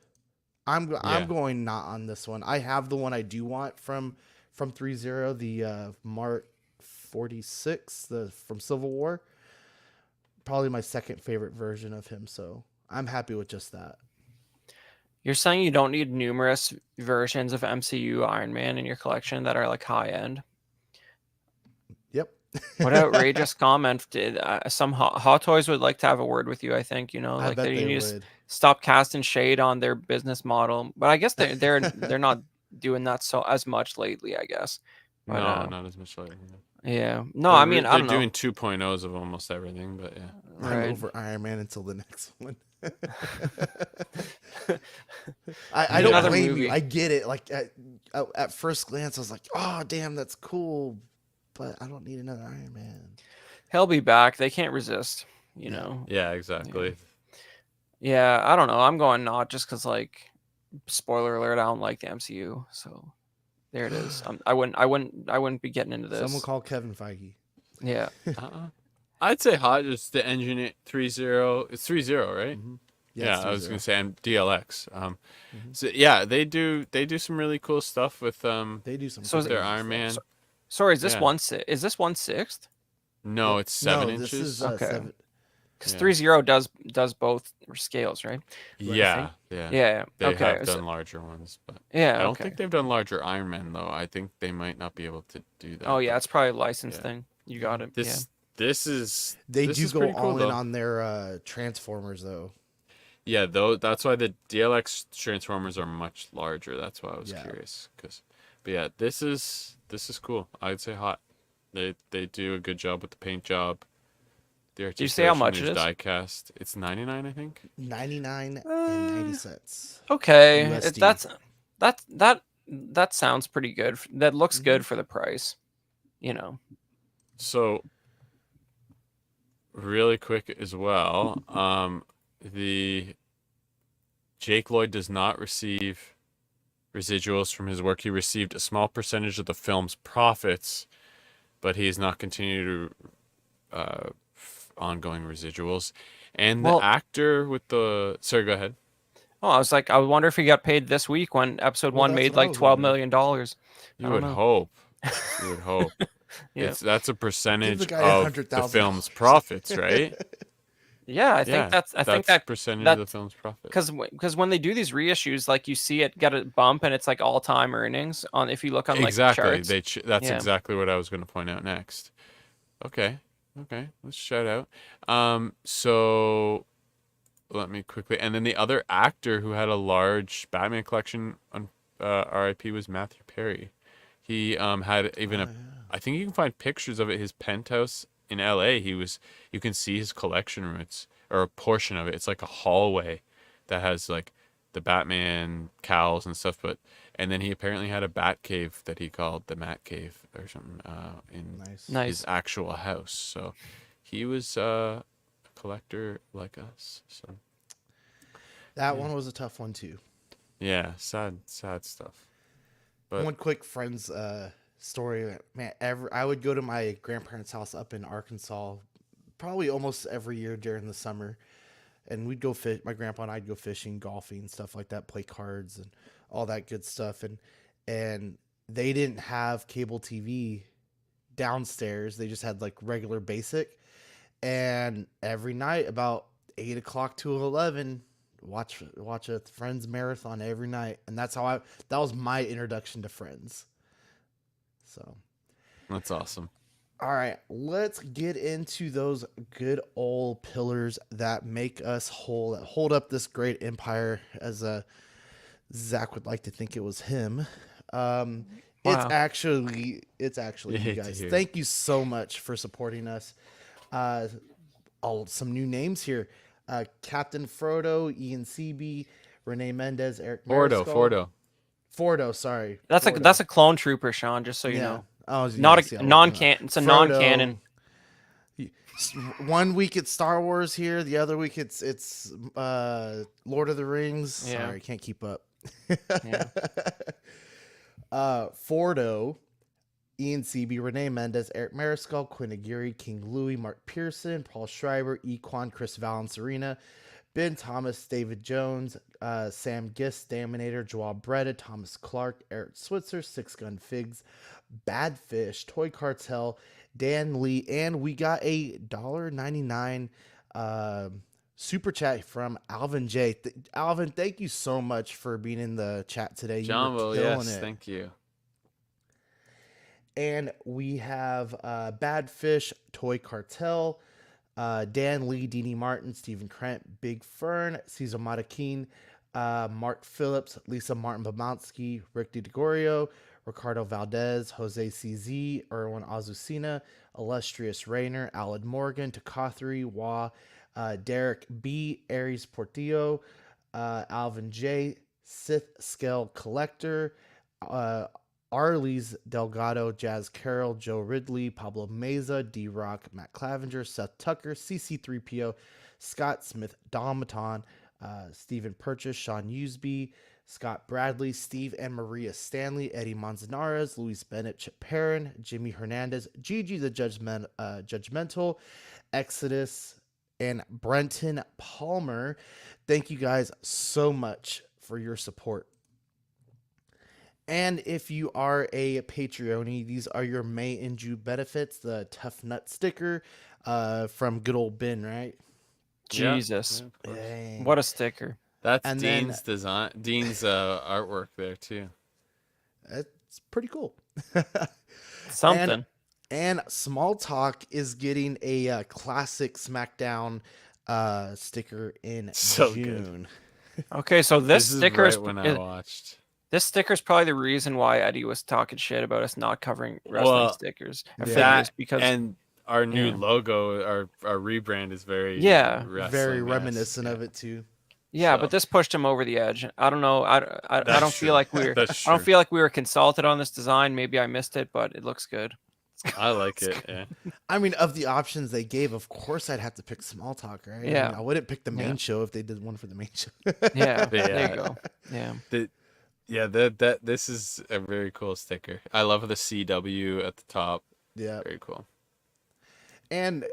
I'm Yeah. going not on this one. I have the one I do want from 3-0, the Mark 46, the from Civil War. Probably my second favorite version of him, so I'm happy with just that. You're saying you don't need numerous versions of MCU Iron Man in your collection that are like high end. Yep. What outrageous comment! Did some Hot Toys would like to have a word with you? I think I like bet they they need to would. stop casting shade on their business model. But I guess they're not doing that so as much lately. I guess. But, No, not as much later. yeah. No, I mean I they're don't know. doing 2.0s of almost everything, but yeah. I'm Right. over Iron Man until the next one. I Yeah. don't Another blame movie. you. I get it. Like at first glance, I was like, "Oh, damn, that's cool," but I don't need another Iron Man. He'll be back. They can't resist. You know. Yeah, exactly. Yeah, I don't know. I'm going not just because like, spoiler alert, I don't like the MCU. So there it is. I wouldn't be getting into this. Someone call Kevin Feige. Yeah. I'd say hot is the engine 3.0. It's 3.0, right? Mm-hmm. Yeah, I was 3-0. gonna say and DLX. So yeah, they do some really cool stuff with They do some. So with their crazy Iron stuff. Man. Sorry, is this Yeah. Is this 1/6? No, it's 7 No, inches. this is Okay. 7. Because Yeah. 3.0 does both scales, right? Yeah. Yeah. They Okay. have done larger ones, but Yeah. I don't Okay. think they've done larger Iron Man though. I think they might not be able to do that. Oh yeah, but it's probably a license yeah. thing. You got it. This is They this do is go pretty cool, all in though. on their Transformers though. Yeah, though that's why the DLX Transformers are much larger. That's why I was Yeah. curious. But yeah, this is cool. I'd say hot. They do a good job with the paint job. The you say how articulation much is it is? die cast. It's 99, I think. 99 and 90 cents. Okay. USD. That sounds pretty good. That looks good for the price. So really quick as well, the Jake Lloyd does not receive residuals from his work. He received a small percentage of the film's profits, but he has not continued to ongoing residuals. And the Well- actor with the sorry, go ahead. Oh, I was like, I wonder if he got paid this week when episode Well, 1 that's made what I like was $12 wondering. million. You would hope. You would hope. Yeah. That's a Give percentage the guy of the $100,000. film's profits, right? Yeah, I think that's percentage that of the film's profit. because when they do these reissues, like you see it get a bump and it's like all time earnings on if you look on like Exactly. the charts. That's Yeah. exactly what I was going to point out next. Okay. Let's shout out. So let me quickly. And then the other actor who had a large Batman collection on RIP was Matthew Perry. He had even I think you can find pictures of it. His penthouse in LA. You can see his collection room. Or a portion of it. It's like a hallway that has like the Batman cowls and stuff. And then he apparently had a bat cave that he called the Mat Cave or something in Nice. his actual house. So he was a collector like us. So That one was a tough one too. yeah, sad stuff. But One quick friend's story. Man, I would go to my grandparents' house up in Arkansas probably almost every year during the summer. And we'd go fish. My grandpa and I'd go fishing, golfing, stuff like that, play cards and all that good stuff. And they didn't have cable TV downstairs. They just had like regular basic. And every night about 8 o'clock to 11, watch a Friends marathon every night. And that was my introduction to Friends. So that's awesome. all right, let's get into those good old pillars that make us whole, that hold up this great empire, as Zach would like to think it was him. Wow. It's actually You you hate to guys. hear it. Thank you so much for supporting us. Some new names here: Captain Frodo, Ian Seaby, Renee Mendez, Eric Mariscal. Fordo, sorry. That's Fordo. a clone trooper, Sean. Just so you know, Oh, not see, a I was looking non-canon. It's a Frodo. non-canon. One week it's Star Wars here, the other week it's Lord of the Rings. Yeah. Sorry, can't keep up. Yeah. Fordo, Ian CB, Renee Mendez, Eric Mariscal, Quinn Aguirre, King Louie, Mark Pearson, Paul Schreiber, Equan, Chris Valencerina, Ben Thomas, David Jones, Sam Gist, Daminator, Joao Breda, Thomas Clark, Eric Switzer, Six Gun Figs, Bad Fish, Toy Cartel, Dan Lee, and we got a $1.99 super chat from Alvin J. Alvin, thank you so much for being in the chat today. You were Jumbo, killing yes, it. thank you. And we have Bad Fish, Toy Cartel, Dan Lee, Deanie Martin, Stephen Krent, Big Fern, Cesar Matakin, Mark Phillips, Lisa Martin Bomonsky, Rick DiGregorio, Ricardo Valdez, Jose CZ, Erwin Azucena, Illustrious Rayner, Alad Morgan, Takathri, Wah, Derek B, Aries Portillo, Alvin J, Sith Scale Collector, Arlies Delgado, Jazz Carroll, Joe Ridley, Pablo Meza, D-Rock, Matt Clavenger, Seth Tucker, CC3PO, Scott Smith, Domaton, Stephen Purchase, Sean Usby, Scott Bradley, Steve and Maria Stanley, Eddie Manzanares, Luis Bennett, Chip Perrin, Jimmy Hernandez, Gigi the Judgmental, Exodus, and Brenton Palmer. Thank you guys so much for your support. And if you are a Patreon, these are your May and June benefits. The Tough Nut sticker from good old Ben, right? Jesus, Dang. what a sticker! That's And Dean's design, Dean's artwork there too. It's pretty cool. Something. And Small Talk is getting a classic SmackDown sticker in So June. Okay, so this sticker is right when I watched. This sticker's probably the reason why Eddie was talking shit about us not covering wrestling stickers. That because and our new logo, our rebrand is very very reminiscent of it too. Yeah, but this pushed him over the edge. I don't know. I don't feel like we were. I don't feel like we were consulted on this design. Maybe I missed it, but it looks good. I like it. Yeah. I mean, of the options they gave, of course I'd have to pick Small Talk, right? Yeah. I mean, I wouldn't pick the main show if they did one for the main show. Yeah. There you go. Yeah. That this is a very cool sticker. I love the CW at the top. Yeah. Very cool. And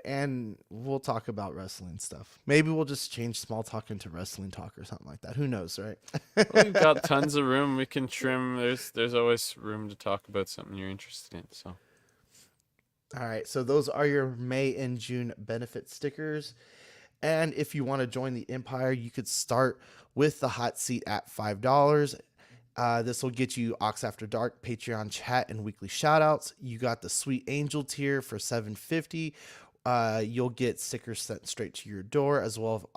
we'll talk about wrestling stuff. Maybe we'll just change Small Talk into Wrestling Talk or something like that. Who knows, right? Well, we've got tons of room. We can trim. There's always room to talk about something you're interested in. So. All right, so those are your May and June benefit stickers. And if you want to join the Empire, you could start with the hot seat at $5. This will get you Ox After Dark, Patreon chat, and weekly shoutouts. You got the Sweet Angel tier for $7.50. You'll get stickers sent straight to your door, as well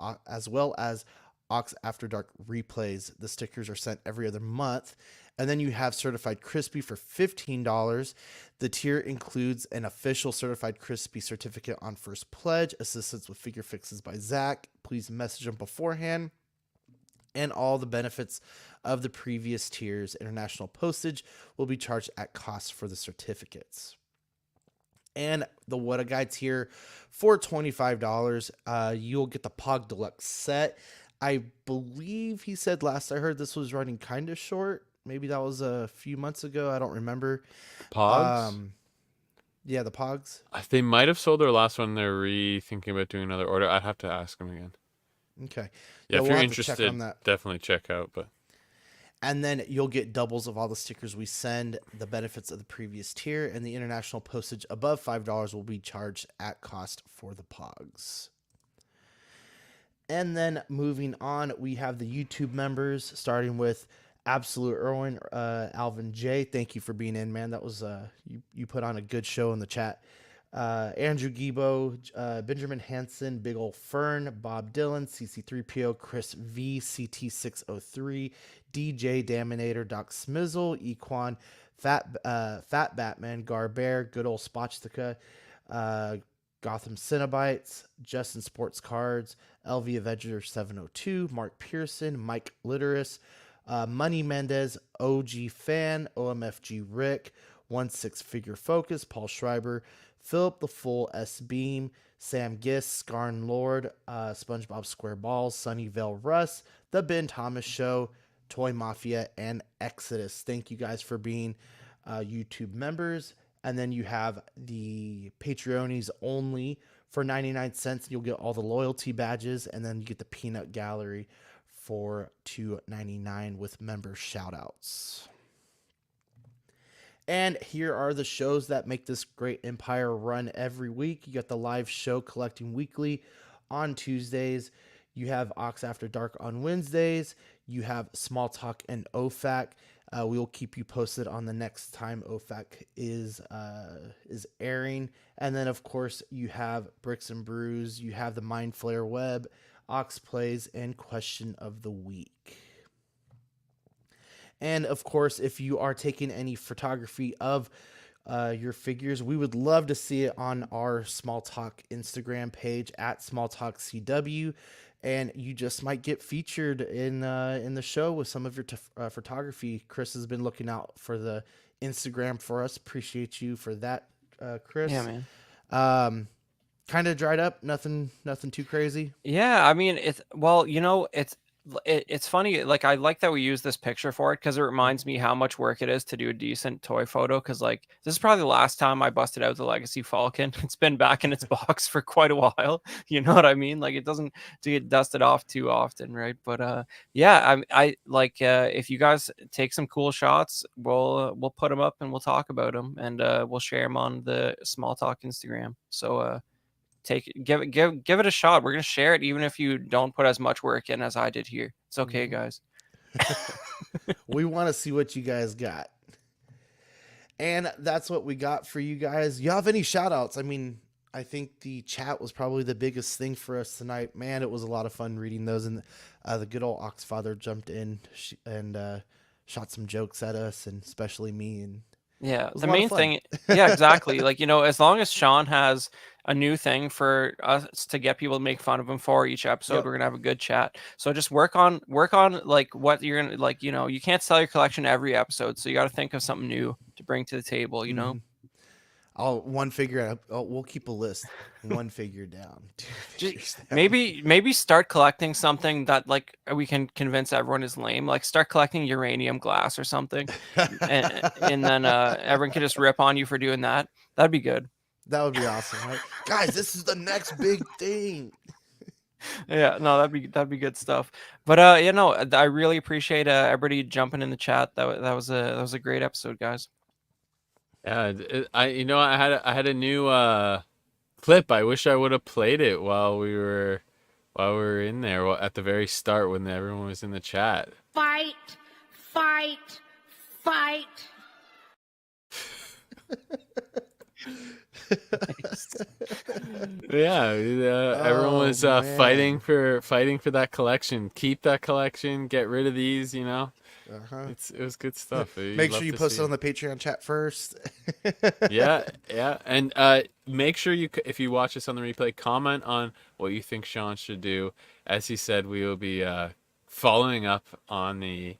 as Ox After Dark replays. The stickers are sent every other month. And then you have Certified Crispy for $15. The tier includes an official Certified Crispy certificate on first pledge, assistance with figure fixes by Zach. Please message them beforehand. And all the benefits of the previous tiers. International postage will be charged at cost for the certificates. And the What a Guy tier for $25, you'll get the Pog Deluxe set. I believe he said last I heard this was running kind of short. Maybe that was a few months ago. I don't remember. Pogs? Yeah, the Pogs. They might have sold their last one. They're rethinking about doing another order. I'd have to ask them again. Okay. Yeah, if we'll you're have to check interested, on that. definitely check out. But and then you'll get doubles of all the stickers we send, the benefits of the previous tier, and the international postage above $5 will be charged at cost for the Pogs. And then moving on, we have the YouTube members, starting with Absolute Irwin, Alvin J. Thank you for being in, man. That was you put on a good show in the chat. Andrew Gibo, Benjamin Hansen, Big Ol' Fern, Bob Dylan, CC3PO, Chris V, CT603, DJ Daminator, Doc Smizzle, Equan, Fat Batman, Garbear, Good Ol' Spotchtica, Gotham Cinnabites, Justin Sports Cards, LV Avenger 702, Mark Pearson, Mike Litteris, Money Mendez, OG Fan, OMFG Rick, 16 Figure Focus, Paul Schreiber, Philip the Full, S Beam, Sam Gist, Scarn Lord, SpongeBob SquareBalls, Sunnyvale Russ, The Ben Thomas Show, Toy Mafia, and Exodus. Thank you guys for being YouTube members. And then you have the Patreonies only for 99 cents. You'll get all the loyalty badges, and then you get the Peanut Gallery for $2.99 with member shoutouts. And here are the shows that make this great empire run every week. You got the live show Collecting Weekly on Tuesdays. You have Ox After Dark on Wednesdays. You have Small Talk and OFAC. We will keep you posted on the next time OFAC is airing. And then, of course, you have Bricks and Brews. You have the Mind Flayer Web, Ox Plays, and Question of the Week. And, of course, if you are taking any photography of your figures, we would love to see it on our Small Talk Instagram page at Small Talk CW. And you just might get featured in the show with some of your photography. Chris has been looking out for the Instagram for us. Appreciate you for that, Chris. Yeah, man. Kind of dried up. Nothing too crazy. Yeah, I mean, it's funny. Like, I like that we use this picture for it because it reminds me how much work it is to do a decent toy photo. Because, like, this is probably the last time I busted out the Legacy Falcon. It's been back in its box for quite a while. You know what I mean? Like, it doesn't get dusted off too often, right? But yeah, I like if you guys take some cool shots, we'll put them up and we'll talk about them, and we'll share them on the Small Talk Instagram. So give it a shot. We're gonna share it even if you don't put as much work in as I did here. It's okay, guys. We want to see what you guys got. And that's what we got for you guys. You have any shout outs? I mean, I think the chat was probably the biggest thing for us tonight. Man, it was a lot of fun reading those. And the good old Oxfather jumped in and shot some jokes at us, and especially me. And yeah, was the a lot of main fun. thing, yeah, exactly. Like, as long as Sean has a new thing for us to get people to make fun of him for each episode, Yep. we're gonna have a good chat. So just work on like what you're gonna like. You can't sell your collection every episode, so you got to think of something new to bring to the table. I'll one figure. We'll keep a list. One figure down. Two figures down. Maybe start collecting something that like we can convince everyone is lame. Like start collecting uranium glass or something, and then everyone can just rip on you for doing that. That'd be good. That would be awesome, right? Guys, this is the next big thing. Yeah, no, that'd be good stuff. But I really appreciate everybody jumping in the chat. That was a great episode, guys. Yeah, I had a new clip. I wish I would have played it while we were in there at the very start when everyone was in the chat. Fight, fight, fight. Yeah, everyone was fighting for that collection. Keep that collection. Get rid of these. It was good stuff. Make sure you post it on the Patreon chat first. yeah, and make sure if you watch this on the replay, comment on what you think Sean should do. As he said, we will be following up on the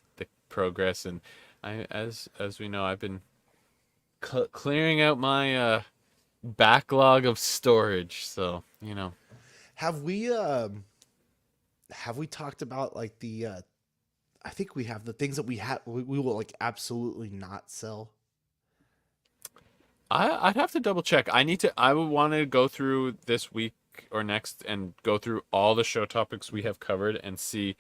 progress, and as we know, I've been clearing out my backlog of storage. So Have we talked about like the? I think we have the things that we will like absolutely not sell. I'd have to double check. I would want to go through this week or next and go through all the show topics we have covered and see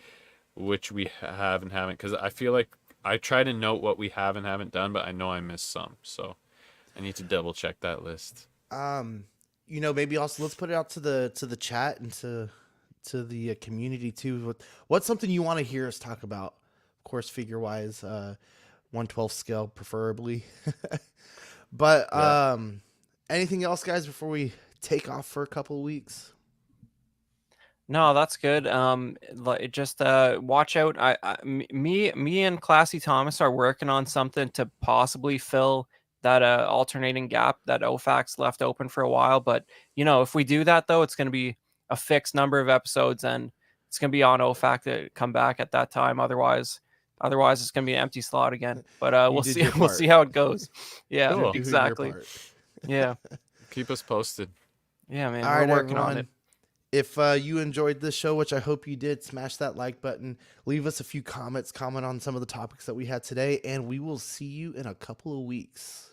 which we have and haven't. Because I feel like I try to note what we have and haven't done, but I know I missed some. So I need to double check that list. Maybe also let's put it out to the chat and to the community too. What's something you want to hear us talk about? Of course, figure wise, 1/12 scale preferably. But Yeah. Anything else, guys, before we take off for a couple of weeks? No, that's good. Just watch out. Me and Classy Thomas are working on something to possibly fill that alternating gap that OFAC's left open for a while. But if we do that though, it's going to be a fixed number of episodes, and it's going to be on OFAC to come back at that time. Otherwise, Otherwise, it's gonna be an empty slot again. But You we'll did see. your We'll part. see how it goes. Yeah, Cool. You're doing your exactly. part. Yeah, Keep us posted. yeah, man. All We're right, working everyone. on it. If you enjoyed this show, which I hope you did, smash that like button. Leave us a few comments, comment on some of the topics that we had today, and we will see you in a couple of weeks.